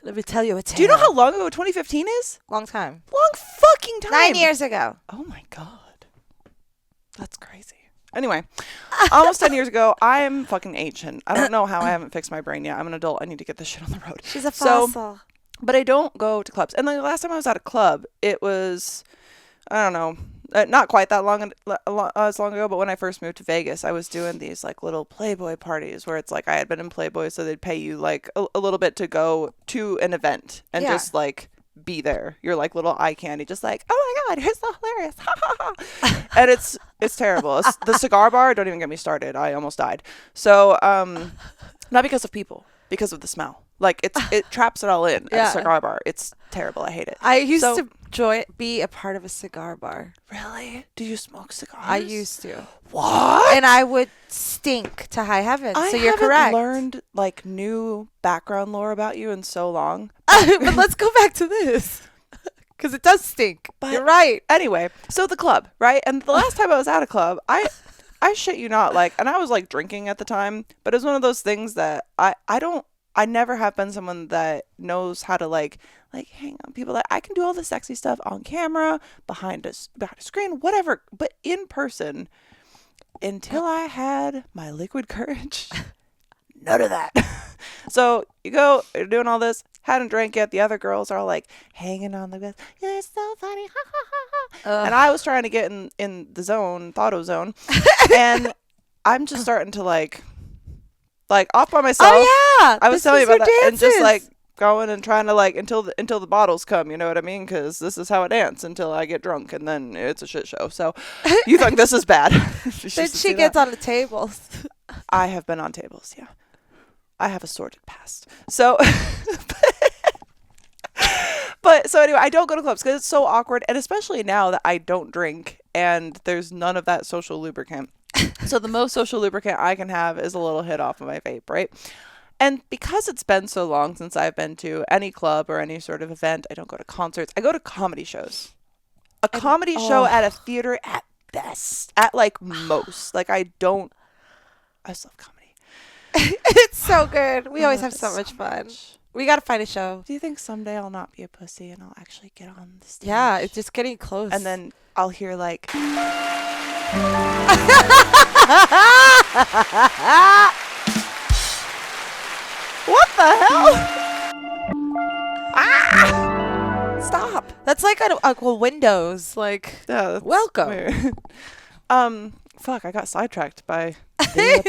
Let me tell you a tale. Do you know how long ago 2015 is? long time? Long fucking time. 9 years ago. Oh my God. That's crazy. Anyway, almost 10 years ago, I am fucking ancient. I don't know how I haven't fixed my brain yet. I'm an adult. I need to get this shit on the road. She's a fossil. But I don't go to clubs. And the last time I was at a club, it was, I don't know, not quite that long as long ago, but when I first moved to Vegas, I was doing these like little Playboy parties where it's like I had been in Playboy, so they'd pay you like a little bit to go to an event and just like be there. You're like little eye candy, just like, oh my God, you're so hilarious. And it's terrible. The cigar bar, don't even get me started. I almost died. So, not because of people, because of the smell. Like it traps it all in at a cigar bar. It's terrible. I hate it. I used to be a part of a cigar bar. Really? Do you smoke cigars? I used to. What? And I would stink to high heaven. So you're correct. I haven't learned like new background lore about you in so long. But let's go back to this. Because it does stink. But you're right. Anyway, so the club, right? And the last time I was at a club, I shit you not, like, and I was like drinking at the time, but it was one of those things that I I never have been someone that knows how to like hang on people that I can do all the sexy stuff on camera, behind a screen, whatever, but in person, until I had my liquid courage, none of that. So you go, you're doing all this, hadn't drank yet. The other girls are like hanging on the bed. You're so funny. Ha, ha, ha, ha. And I was trying to get in the zone, thought zone. And I'm just starting to like off by myself. Oh yeah. I was telling you about that. Dances. And just like going and trying to like until the bottles come, you know what I mean? Because this is how I dance until I get drunk, and then it's a shit show. So you think this is bad. Then she gets on the tables. I have been on tables, yeah. I have a sordid past. So, but so anyway, I don't go to clubs because it's so awkward, and especially now that I don't drink and there's none of that social lubricant. So the most social lubricant I can have is a little hit off of my vape, right? And because it's been so long since I've been to any club or any sort of event, I don't go to concerts. I go to comedy shows. A comedy show at a theater at best, at like most. Like I just love comedy. It's so good. We always have so so much fun. We got to find a show. Do you think someday I'll not be a pussy and I'll actually get on the stage? Yeah, it's just getting close. And then I'll hear like... What the hell? Stop. That's like a Windows. Like, Yeah, that's welcome. weird. Fuck, I got sidetracked by the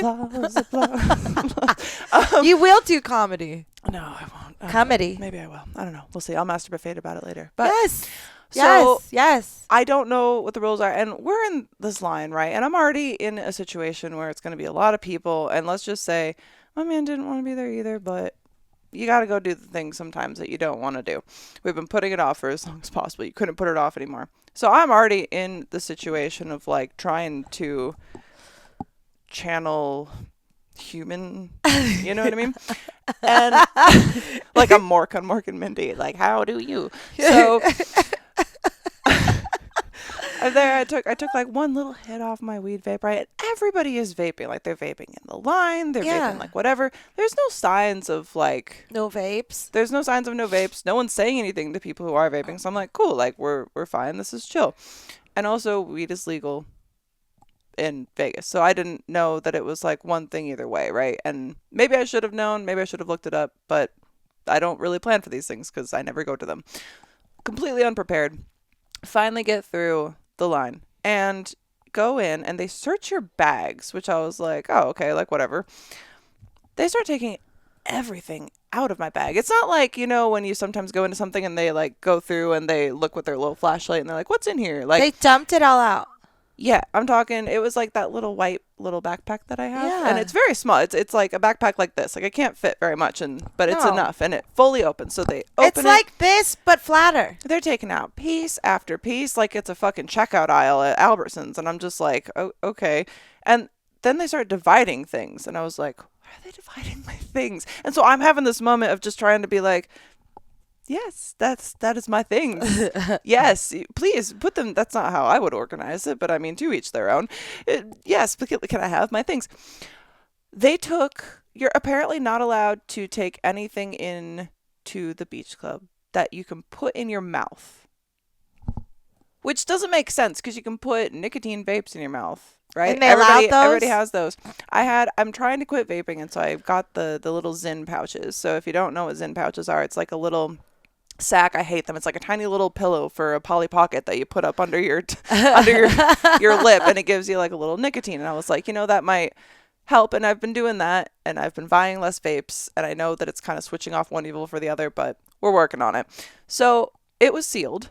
applause. You will do comedy. No, I won't. Comedy. Maybe I will. I don't know. We'll see. I'll masturbate about it later. But Yes. So yes. I don't know what the rules are, and we're in this line, right? And I'm already in a situation where it's going to be a lot of people, and let's just say my man didn't want to be there either, but you got to go do the things sometimes that you don't want to do. We've been putting it off for as long as possible. You couldn't put it off anymore. So I'm already in the situation of like trying to channel human, you know what I mean? And like I'm Mork on Mork and Mindy, like how do you? So and there I took like one little hit off my weed vape, right? And everybody is vaping, like they're vaping in the line, they're Yeah. vaping like whatever. There's no signs of like No vapes. there's no signs of no vapes. No one's saying anything to people who are vaping. So I'm like, cool, like we're fine. This is chill. And also weed is legal in Vegas. So I didn't know that it was like one thing either way, right? And maybe I should have known, maybe I should have looked it up, but I don't really plan for these things because I never go to them. Completely unprepared. Finally get through the line and go in and they search your bags, which I was like, oh, okay, like whatever. They start taking everything out of my bag. It's not like, you know, when you sometimes go into something and they like go through and they look with their little flashlight and they're like, what's in here? Like They dumped it all out. yeah, I'm talking, it was like that little white little backpack that I have. Yeah. And it's very small. It's like a backpack like this. Like I can't fit very much, but it's No. enough. And it fully opens. So they open It's like this, but flatter. they're taking out piece after piece like it's a fucking checkout aisle at Albertsons. And I'm just like, oh, okay. And then they start dividing things. And I was like, why are they dividing my things? And so I'm having this moment of just trying to be like, yes, that is my things. Yes, please put them. That's not how I would organize it, but I mean, to each their own. Yes, but can I have my things? They took. You're apparently not allowed to take anything in to the beach club that you can put in your mouth, which doesn't make sense because you can put nicotine vapes in your mouth. Right? And they allowed those? Everybody has those. I'm trying to quit vaping, and so I got the little Zyn pouches. So if you don't know what Zyn pouches are, it's like a little sack. I hate them. It's like a tiny little pillow for a Polly Pocket that you put up under your your lip, and it gives you like a little nicotine. And I was like, you know, that might help. And I've been doing that, and I've been buying less vapes, and I know that it's kind of switching off one evil for the other, but we're working on it. So it was sealed.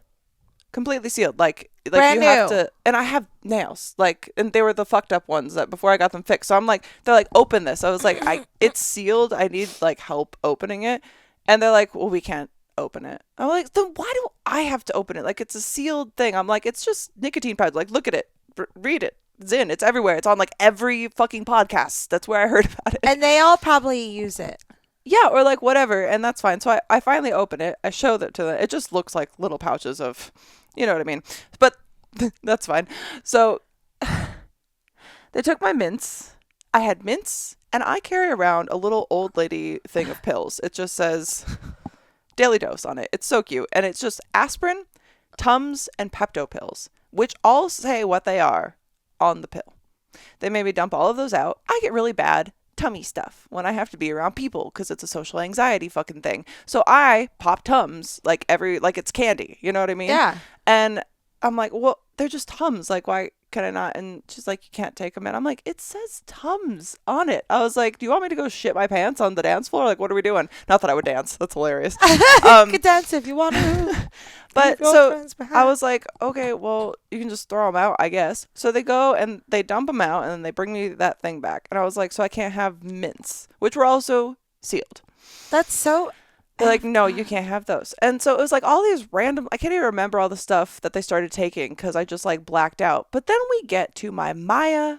Completely sealed, like Brand you have new. to, and I have nails, like, and they were the fucked up ones that before I got them fixed. So I'm like, they're like, open this. I was like, it's sealed. I need like help opening it, and they're like, well, we can't open it. I'm like, then why do I have to open it? Like, it's a sealed thing. I'm like, it's just nicotine pouch. Like, look at it, read it. It's in. It's everywhere. It's on like every fucking podcast. That's where I heard about it. And they all probably use it. Yeah, or like whatever, and that's fine. So I finally open it. I show that to them. It just looks like little pouches of, you know what I mean. But that's fine. So they took my mints. I had mints And I carry around a little old lady thing of pills. It just says daily dose on it. It's so cute. And it's just aspirin, Tums, and Pepto pills, which all say what they are on the pill. They made me dump all of those out. I get really bad tummy stuff when I have to be around people because it's a social anxiety fucking thing. So I pop Tums like it's candy. You know what I mean? Yeah. And I'm like, well, they're just Tums. Like, why can I not? And she's like, you can't take them. And I'm like, it says Tums on it. I was like, do you want me to go shit my pants on the dance floor? Like, what are we doing? Not that I would dance. That's hilarious. You could dance if you want to. But so I was like, okay, well, you can just throw them out, I guess. So they go and they dump them out and then they bring me that thing back. And I was like, so I can't have mints, which were also sealed. That's so. They're like, no, you can't have those. And so it was like all these random, I can't even remember all the stuff that they started taking because I just like blacked out. But then we get to my Maya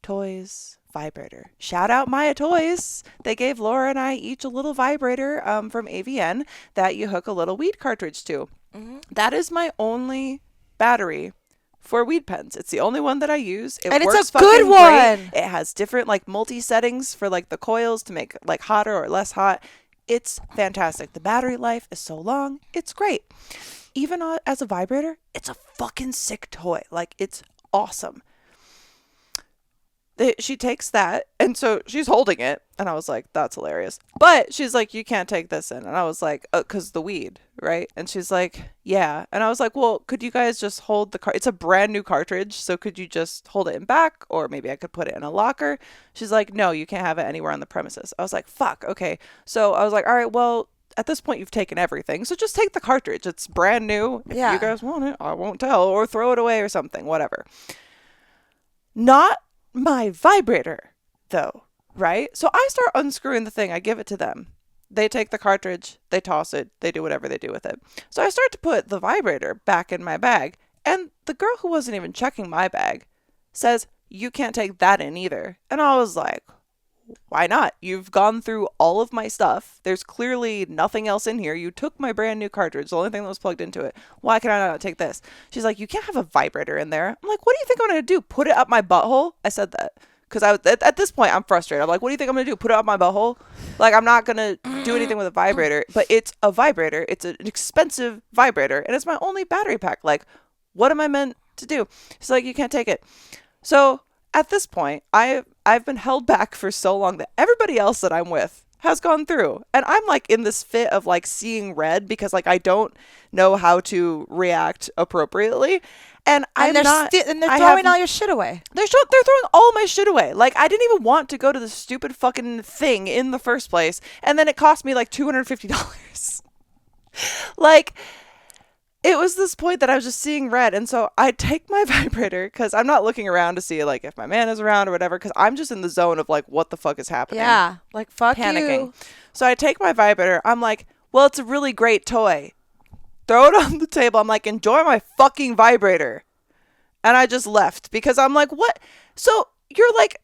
Toys vibrator. Shout out Maya Toys. They gave Laura and I each a little vibrator from AVN that you hook a little weed cartridge to. Mm-hmm. That is my only battery for weed pens. It's the only one that I use. And works it's a good fucking great. one. It has different like multi settings for like the coils to make like hotter or less hot. It's fantastic. The battery life is so long. It's great. Even as a vibrator, it's a fucking sick toy. Like, it's awesome. She takes that, and so she's holding it, and I was like, that's hilarious. But she's like, you can't take this in. And I was like, because the weed, right? And she's like, yeah. And I was like, well, could you guys just hold the it's a brand new cartridge, so could you just hold it in back, or maybe I could put it in a locker? She's like, no, you can't have it anywhere on the premises. I was like, fuck, okay. So I was like, all right, well, at this point, you've taken everything, so just take the cartridge. It's brand new. If you guys want it, I won't tell, or throw it away or something, whatever. Not my vibrator, though, right? So I start unscrewing the thing. I give it to them. They take the cartridge, they toss it, they do whatever they do with it. So I start to put the vibrator back in my bag, and the girl who wasn't even checking my bag says, you can't take that in either. And I was like, why not? You've gone through all of my stuff. There's clearly nothing else in here. You took my brand new cartridge, the only thing that was plugged into it. Why can I not take this? She's like, you can't have a vibrator in there. I'm like, what do you think I'm going to do? Put it up my butthole? I said that because at this point, I'm frustrated. I'm like, what do you think I'm going to do? Put it up my butthole? Like, I'm not going to do anything with a vibrator, but it's a vibrator. It's an expensive vibrator, and it's my only battery pack. Like, what am I meant to do? She's like, you can't take it. So at this point, I've been held back for so long that everybody else that I'm with has gone through. And I'm like in this fit of like seeing red because like I don't know how to react appropriately. And they're throwing all your shit away. They're throwing all my shit away. Like, I didn't even want to go to the stupid fucking thing in the first place. And then it cost me like $250. Like, it was this point that I was just seeing red. And so I take my vibrator because I'm not looking around to see like if my man is around or whatever, because I'm just in the zone of like, what the fuck is happening? Yeah. Like, fuck panicking. you. So I take my vibrator. I'm like, well, it's a really great toy. Throw it on the table. I'm like, enjoy my fucking vibrator. And I just left because I'm like, what? So you're like,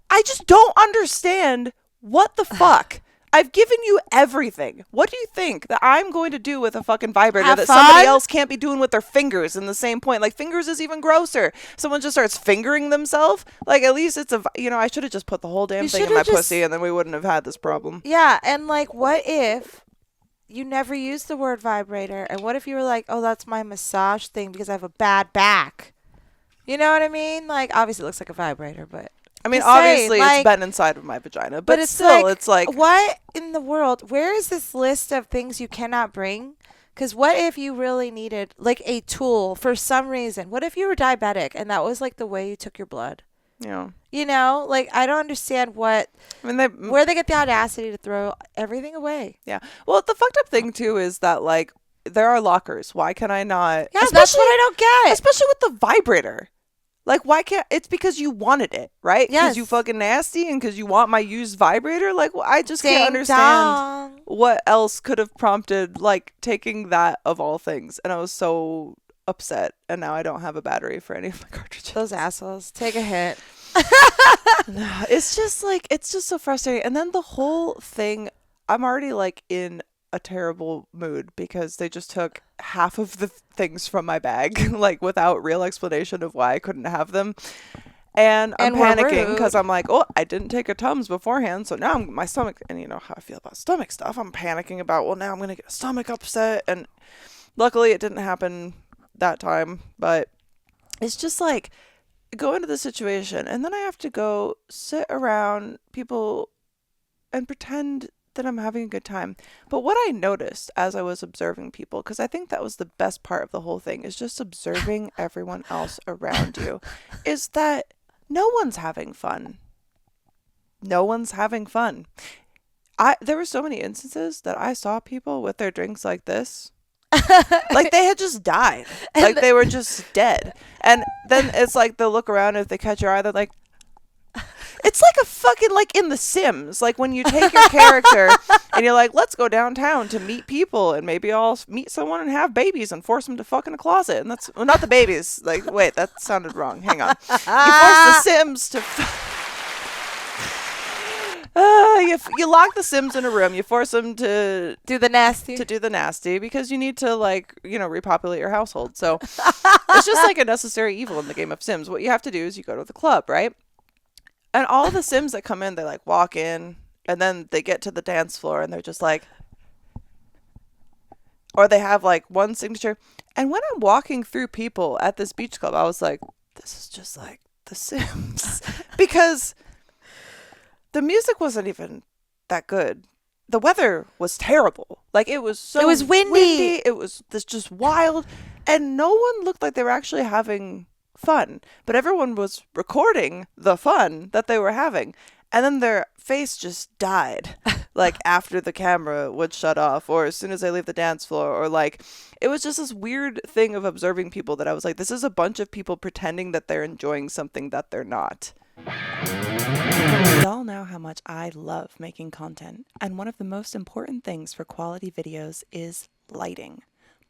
I just don't understand what the fuck. I've given you everything. What do you think that I'm going to do with a fucking vibrator Have that fun? somebody else can't be doing with their fingers in the same point? Like, fingers is even grosser. Someone just starts fingering themselves. Like, at least it's I should have just put the whole damn thing in my pussy and then we wouldn't have had this problem. Yeah, and like, what if you never used the word vibrator? And what if you were like, oh, that's my massage thing because I have a bad back? You know what I mean? Like, obviously it looks like a vibrator, but I mean, obviously it's been inside of my vagina, but it's still, it's like, what in the world? Where is this list of things you cannot bring? Because what if you really needed like a tool for some reason? What if you were diabetic and that was like the way you took your blood? Yeah. You know, like, I don't understand where they get the audacity to throw everything away. Yeah. Well, the fucked up thing too is that like there are lockers. Why can I not? Yeah, that's what I don't get. Especially with the vibrator. Like, why can't... It's because you wanted it, right? Yes. Because you fucking nasty and because you want my used vibrator? Like, I just Ding can't understand dong. what else could have prompted, like, taking that of all things. And I was so upset. And now I don't have a battery for any of my cartridges. Those assholes. Take a hit. It's just, like... It's just so frustrating. And then the whole thing... I'm already, like, in a terrible mood because they just took half of the things from my bag, like without real explanation of why I couldn't have them. And I'm And we're panicking rude. because I'm like, oh, I didn't take a Tums beforehand, so now my stomach, and you know how I feel about stomach stuff. I'm panicking about, well, now I'm gonna get a stomach upset, and luckily it didn't happen that time. But it's just like go into the situation, and then I have to go sit around people and pretend that I'm having a good time. But what I noticed as I was observing people, because I think that was the best part of the whole thing, is just observing everyone else around you, is that no one's having fun. No one's having fun. There were so many instances that I saw people with their drinks like this. Like they had just died. Like they were just dead. And then it's like they'll look around, and if they catch your eye, they're like, it's like a fucking, like in The Sims, like when you take your character and you're like, let's go downtown to meet people, and maybe I'll meet someone and have babies and force them to fuck in a closet. And that's, well, not the babies. Like, wait, that sounded wrong. Hang on. You force the Sims to... you lock the Sims in a room. You force them to Do the nasty. do the nasty because you need to, like, you know, repopulate your household. So it's just like a necessary evil in the game of Sims. What you have to do is you go to the club, right? And all the Sims that come in, they like walk in, and then they get to the dance floor, and they're just like, or they have like one signature. And when I'm walking through people at this beach club, I was like, this is just like The Sims. Because the music wasn't even that good. The weather was terrible. Like it was It was windy. It was this just wild, and no one looked like they were actually having fun, but everyone was recording the fun that they were having, and then their face just died like after the camera would shut off, or as soon as they leave the dance floor, or like it was just this weird thing of observing people that I was like, this is a bunch of people pretending that they're enjoying something that they're not. Y'all know how much I love making content, and one of the most important things for quality videos is lighting.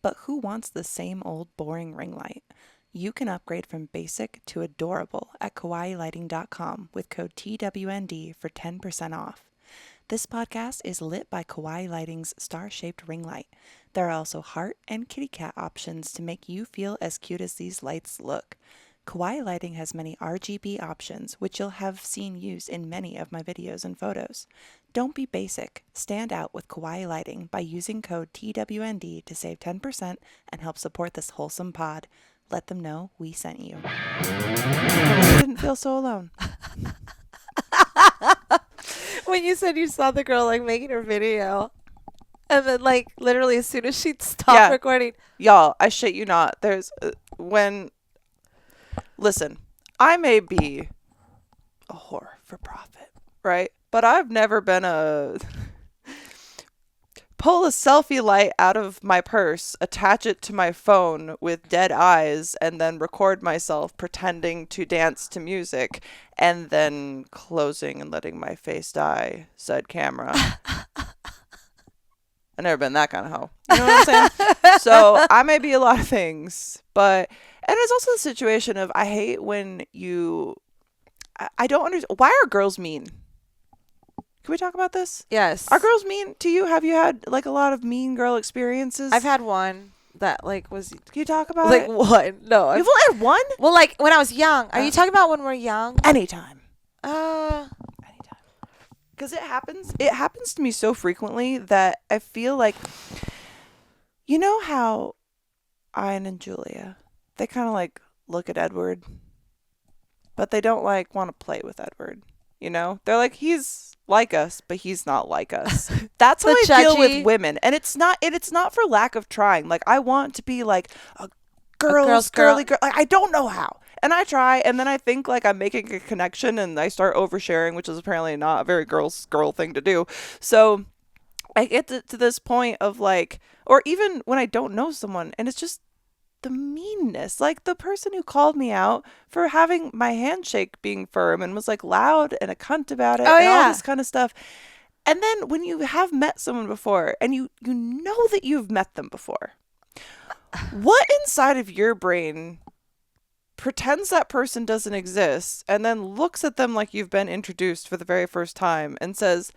But who wants the same old boring ring light? You can upgrade from basic to adorable at kawaiilighting.com with code TWND for 10% off. This podcast is lit by Kawaii Lighting's star-shaped ring light. There are also heart and kitty cat options to make you feel as cute as these lights look. Kawaii Lighting has many RGB options, which you'll have seen used in many of my videos and photos. Don't be basic. Stand out with Kawaii Lighting by using code TWND to save 10% and help support this wholesome pod. Let them know we sent you. I didn't feel so alone. When you said you saw the girl like making her video, and then like literally as soon as she stopped recording, Y'all, I shit you not. There's listen, I may be a whore for profit, right? But I've never been a pull a selfie light out of my purse, attach it to my phone with dead eyes, and then record myself pretending to dance to music, and then closing and letting my face die, said camera. I've never been that kind of hoe. You know what I'm saying? So I may be a lot of things, but, and it's also the situation of, I hate when I don't understand, why are girls mean? Can we talk about this? yes, Are girls mean to you? Have you had like a lot of mean girl experiences? I've had one that like was Can you talk about like it? one. No, You've only had one? well, like when I was young. Are you talking about when we're young? Anytime. Uh, Because it happens. It happens to me so frequently that I feel like, you know how Ian and Julia, they kind of like look at Edward, but they don't like want to play with Edward. You know, they're like, he's like us, but he's not like us. That's how I feel with judgy. women, and it's not for lack of trying. Like I want to be like a girl's girly girl. Like I don't know how, and I try, and then I think like I'm making a connection, and I start oversharing, which is apparently not a very girl thing to do. So I get to this point of like, or even when I don't know someone, and it's just the meanness, like the person who called me out for having my handshake being firm and was like loud and a cunt about it, and all this kind of stuff. And then when you have met someone before and you know that you've met them before, what inside of your brain pretends that person doesn't exist and then looks at them like you've been introduced for the very first time and says,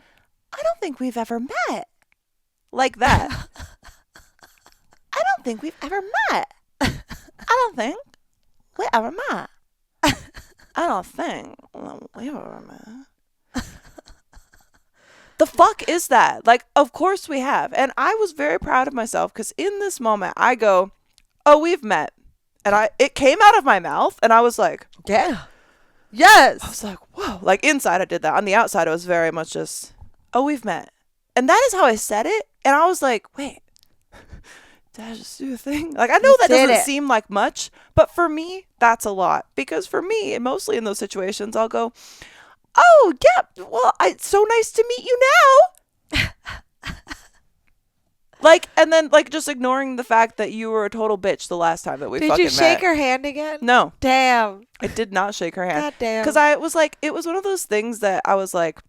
I don't think we've ever met, like that. I don't think we've ever met. I don't think we ever met. I don't think. Wait a minute. The fuck is that? Like, of course we have. And I was very proud of myself because in this moment I go, oh, we've met. And it came out of my mouth and I was like, Yeah. Yes. I was like, whoa. Like inside I did that. On the outside it was very much just, oh, we've met. And that is how I said it. And I was like, wait, did I just do a thing? Like, I know that doesn't seem like much, but for me, that's a lot. Because for me, and mostly in those situations, I'll go, oh, yeah, well, it's so nice to meet you now. Like, and then, like, just ignoring the fact that you were a total bitch the last time that we fucking met. Did you shake her hand again? No. Damn. I did not shake her hand. God damn. Because I was like, it was one of those things that I was like,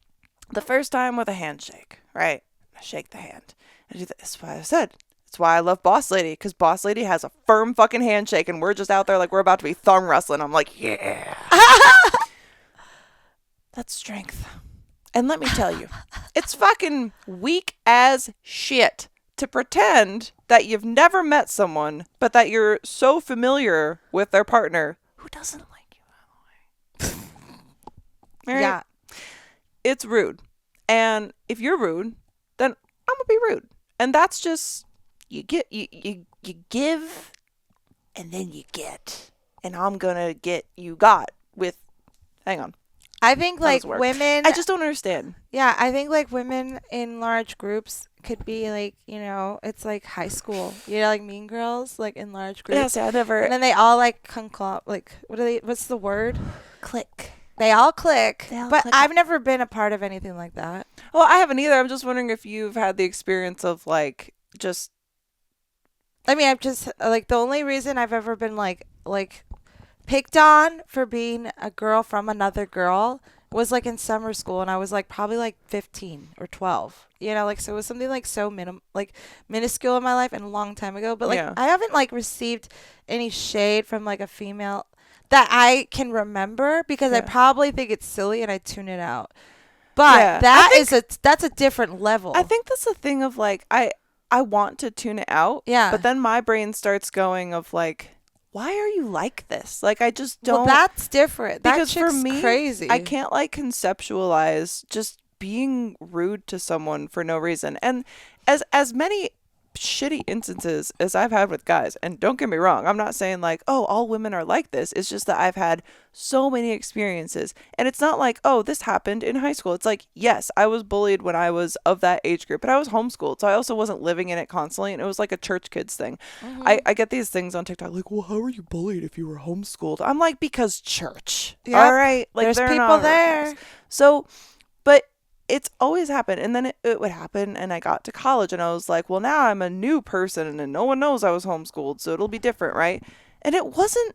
the first time with a handshake, right? I shake the hand. That's why I said. That's why I love Boss Lady, because Boss Lady has a firm fucking handshake, and we're just out there like we're about to be thumb wrestling. I'm like, yeah. That's strength. And let me tell you, it's fucking weak as shit to pretend that you've never met someone, but that you're so familiar with their partner who doesn't like you, by the way. Right? Yeah. It's rude. And if you're rude, then I'm going to be rude. And that's just... You give, and then you get, and I'm gonna get you got with. Hang on. I think like women. I just don't understand. Yeah, I think like women in large groups could be like, it's like high school. Like Mean Girls, like in large groups. Yes, I never. And then they all like like what's the word? Click. They all click. But click. I've never been a part of anything like that. Well, I haven't either. I'm just wondering if you've had the experience of like just. I mean, I've just like the only reason I've ever been like picked on for being a girl from another girl was like in summer school, and I was like probably like 15 or 12. So it was something like so minuscule in my life and a long time ago. But like I haven't like received any shade from like a female that I can remember because I probably think it's silly and I tune it out. But that's a different level. I think that's the thing of like I want to tune it out. Yeah. But then my brain starts going of like, why are you like this? Like, I just don't. Well, that's different. Because that chick's for me, crazy. I can't like conceptualize just being rude to someone for no reason. And as many shitty instances as I've had with guys, and don't get me wrong, I'm not saying like, oh, all women are like this. It's just that I've had so many experiences, and it's not like, oh, this happened in high school. It's like, yes, I was bullied when I was of that age group, but I was homeschooled, so I also wasn't living in it constantly, and it was like a church kids thing. Mm-hmm. I get these things on TikTok like, well, how are you bullied if you were homeschooled? I'm like, because church. Yep. All right, like there's people there. So, but it's always happened. And then it would happen, and I got to college and I was like, well, now I'm a new person and no one knows I was homeschooled, so it'll be different, right? And it wasn't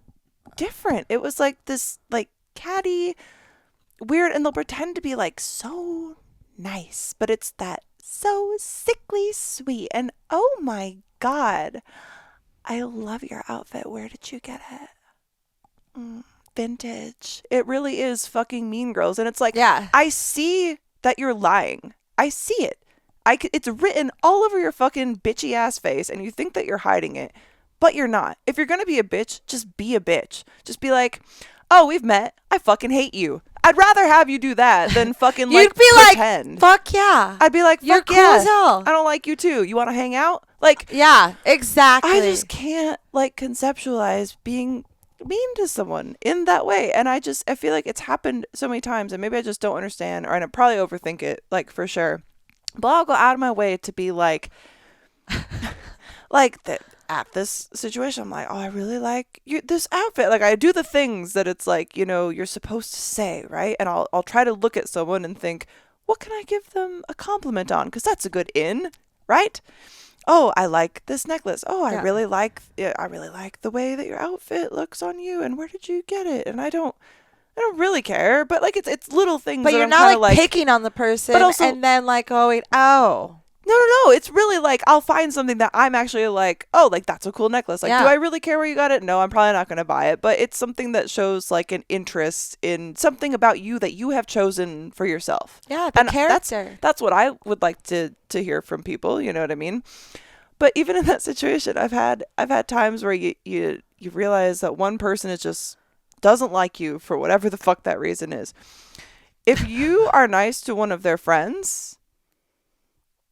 different. It was like this like catty weird, and they'll pretend to be like so nice, but it's that so sickly sweet. And oh my God, I love your outfit. Where did you get it? Vintage. It really is fucking Mean Girls. And it's like, yeah, I see that you're lying. I see it. It's written all over your fucking bitchy ass face, and you think that you're hiding it, but you're not. If you're gonna be a bitch, just be a bitch. Just be like, oh, we've met. I fucking hate you. I'd rather have you do that than fucking like You'd be pretend. Like, fuck yeah. I'd be like, fuck you're cool yeah. as hell. I don't like you too. You want to hang out? Like, yeah, exactly. I just can't like conceptualize being mean to someone in that way. And I feel like it's happened so many times, and maybe I just don't understand, or I probably overthink it, like for sure. But I'll go out of my way to be like like that at this situation. I'm like, oh, I really like this outfit. Like I do the things that it's like, you're supposed to say, right? And I'll try to look at someone and think, what can I give them a compliment on? Because that's a good in, right? Oh, I like this necklace. Oh, I really like the way that your outfit looks on you. And where did you get it? And I don't really care. But like it's little things. But that you're I'm not like picking on the person, but also, and then like going, oh. No. It's really like I'll find something that I'm actually like, oh, like that's a cool necklace. Like, do I really care where you got it? No, I'm probably not going to buy it. But it's something that shows like an interest in something about you that you have chosen for yourself. Yeah, the character. That's what I would like to hear from people. You know what I mean? But even in that situation, I've had times where you realize that one person is just doesn't like you for whatever the fuck that reason is. If you are nice to one of their friends,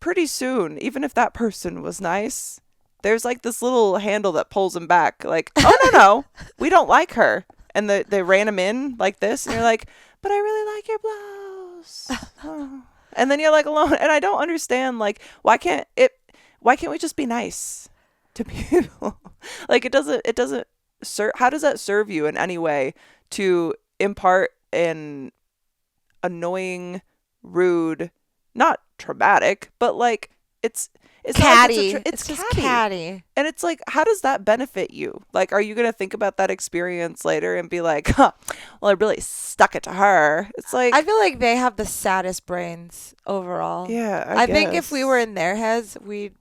pretty soon, even if that person was nice, there's like this little handle that pulls them back. Like, oh, no, we don't like her. And they ran him in like this. And you're like, but I really like your blouse. Oh. And then you're like alone. And I don't understand, like, why can't we just be nice to people? Like, it doesn't serve. How does that serve you in any way to impart an annoying, rude, not traumatic, but like it's catty. Not like it's just catty. catty. And it's like, how does that benefit you? Like, are you going to think about that experience later and be like, huh, well, I really stuck it to her? It's like, I feel like they have the saddest brains overall. yeah, I think if we were in their heads, we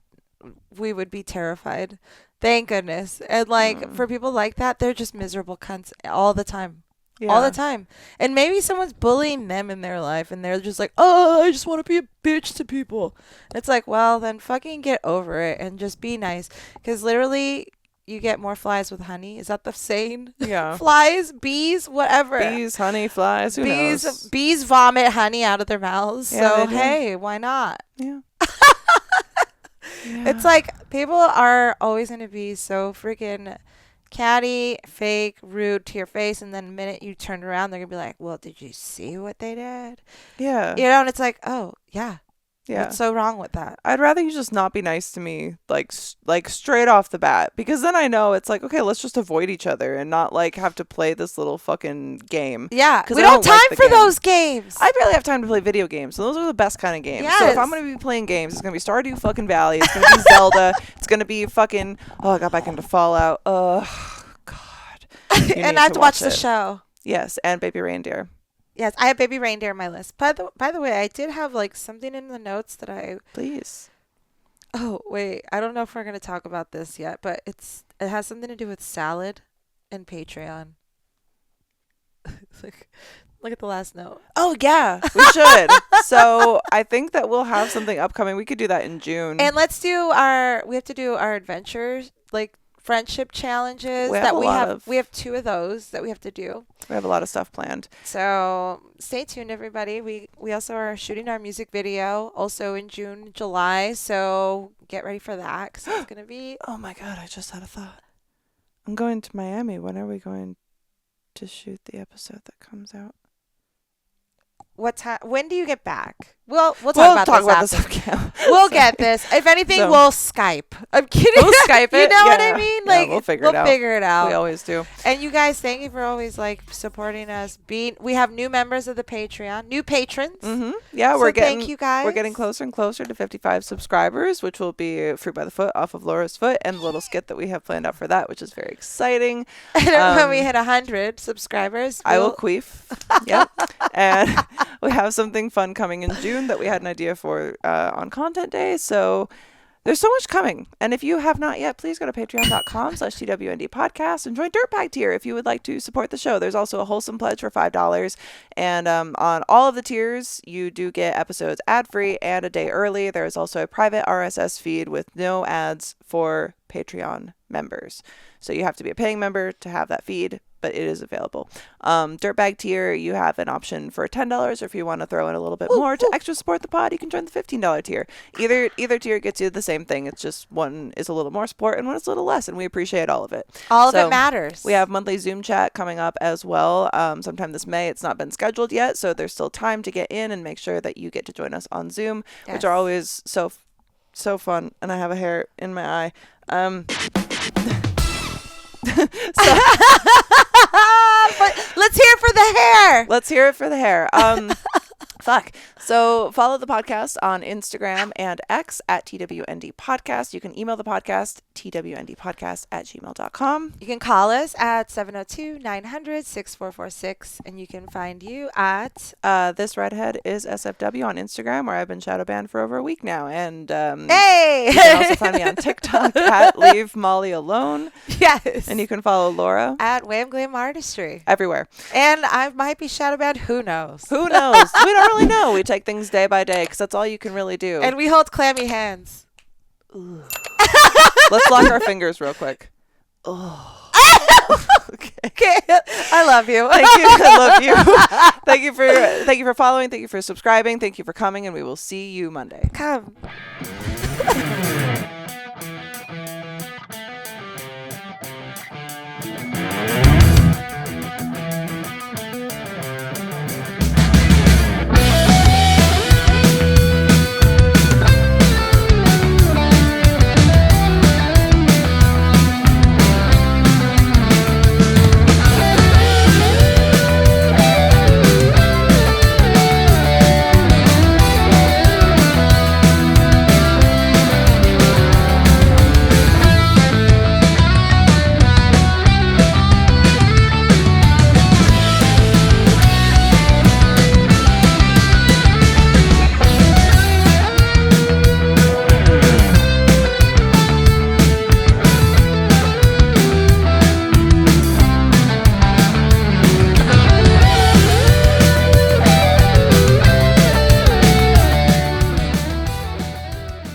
would be terrified. Thank goodness. And like for people like that, they're just miserable cunts all the time. All the time. And maybe someone's bullying them in their life and they're just like, oh, I just want to be a bitch to people. It's like, well, then fucking get over it and just be nice. Because literally, you get more flies with honey. Is that the saying? Yeah. Flies, bees, whatever. Bees, honey, flies, who knows? Bees vomit honey out of their mouths. Yeah, So, they do. hey, why not? Yeah. It's like people are always going to be so freaking catty, fake, rude to your face, and then the minute you turn around, they're gonna be like, well, did you see what they did? Yeah. You know, and it's like, oh, yeah. Yeah. What's so wrong with that? I'd rather you just not be nice to me, like straight off the bat, because then I know it's like, okay, let's just avoid each other and not like have to play this little fucking game. Yeah, 'Cause we I don't have like time the for game. those games. I barely have time to play video games, so those are the best kind of games. So if I'm gonna be playing games, it's gonna be Stardew fucking Valley, it's gonna be Zelda, it's gonna be fucking I got back into Fallout. God. You and need I have to watch the it. show. Yes, and Baby Reindeer. Yes, I have Baby Reindeer on my list. By the way, I did have like something in the notes that I. Please. Oh wait, I don't know if we're gonna talk about this yet, but it has something to do with salad and Patreon. Look at the last note. Oh yeah, we should. So I think that we'll have something upcoming. We could do that in June. And we have to do our adventures, like friendship challenges we have 2 of those that we have to do. We have a lot of stuff planned. So stay tuned, everybody. We also are shooting our music video also in June, July. So get ready for that because it's going to be. Oh my God, I just had a thought. I'm going to Miami. When are we going to shoot the episode that comes out? What time? When do you get back? We'll talk about this after. We'll get this. If anything, we'll Skype. I'm kidding. We'll Skype it. You know what Yeah. I mean? Yeah, Like we'll figure it out. We always do. And you guys, thank you for always like supporting us. We have new members of the Patreon, new patrons. Mm-hmm. Yeah, So thank you guys. We're getting closer and closer to 55 subscribers, which will be Fruit by the Foot off of Laura's foot, and the little skit that we have planned out for that, which is very exciting. And when we hit 100 subscribers, I will queef. Yep. And we have something fun coming in June that we had an idea for on Content Day. So there's so much coming. And if you have not yet, please go to patreon.com/TWND podcast and join Dirtbag tier if you would like to support the show. There's also a wholesome pledge for $5. And on all of the tiers, you do get episodes ad-free and a day early. There is also a private RSS feed with no ads for Patreon members. So you have to be a paying member to have that feed, but it is available. Dirtbag tier, you have an option for $10, or if you want to throw in a little bit more to extra support the pod, you can join the $15 tier. Either tier gets you the same thing. It's just one is a little more support and one is a little less, and we appreciate all of it. All of it matters. We have monthly Zoom chat coming up as well. Sometime this May. It's not been scheduled yet, so there's still time to get in and make sure that you get to join us on Zoom, which are always so fun. And I have a hair in my eye. But let's hear it for the hair. Let's hear it for the hair. Fuck. So follow the podcast on Instagram and X at TWND Podcast. You can email the podcast, twndpodcast@gmail.com. You can call us at 702-900-6446. And you can find you at... This redhead is SFW on Instagram, where I've been shadow banned for over a week now. And hey! You can also find me on TikTok at Leave Molly Alone. Yes. And you can follow Laura at Wham Glam Artistry. Everywhere. And I might be shadow banned. Who knows? Who knows? We don't really know. We take things day by day because that's all you can really do. And we hold clammy hands. Let's lock our fingers real quick. Oh. Okay. I love you. Thank you. I love you. Thank you for following. Thank you for subscribing. Thank you for coming, and we will see you Monday. Come.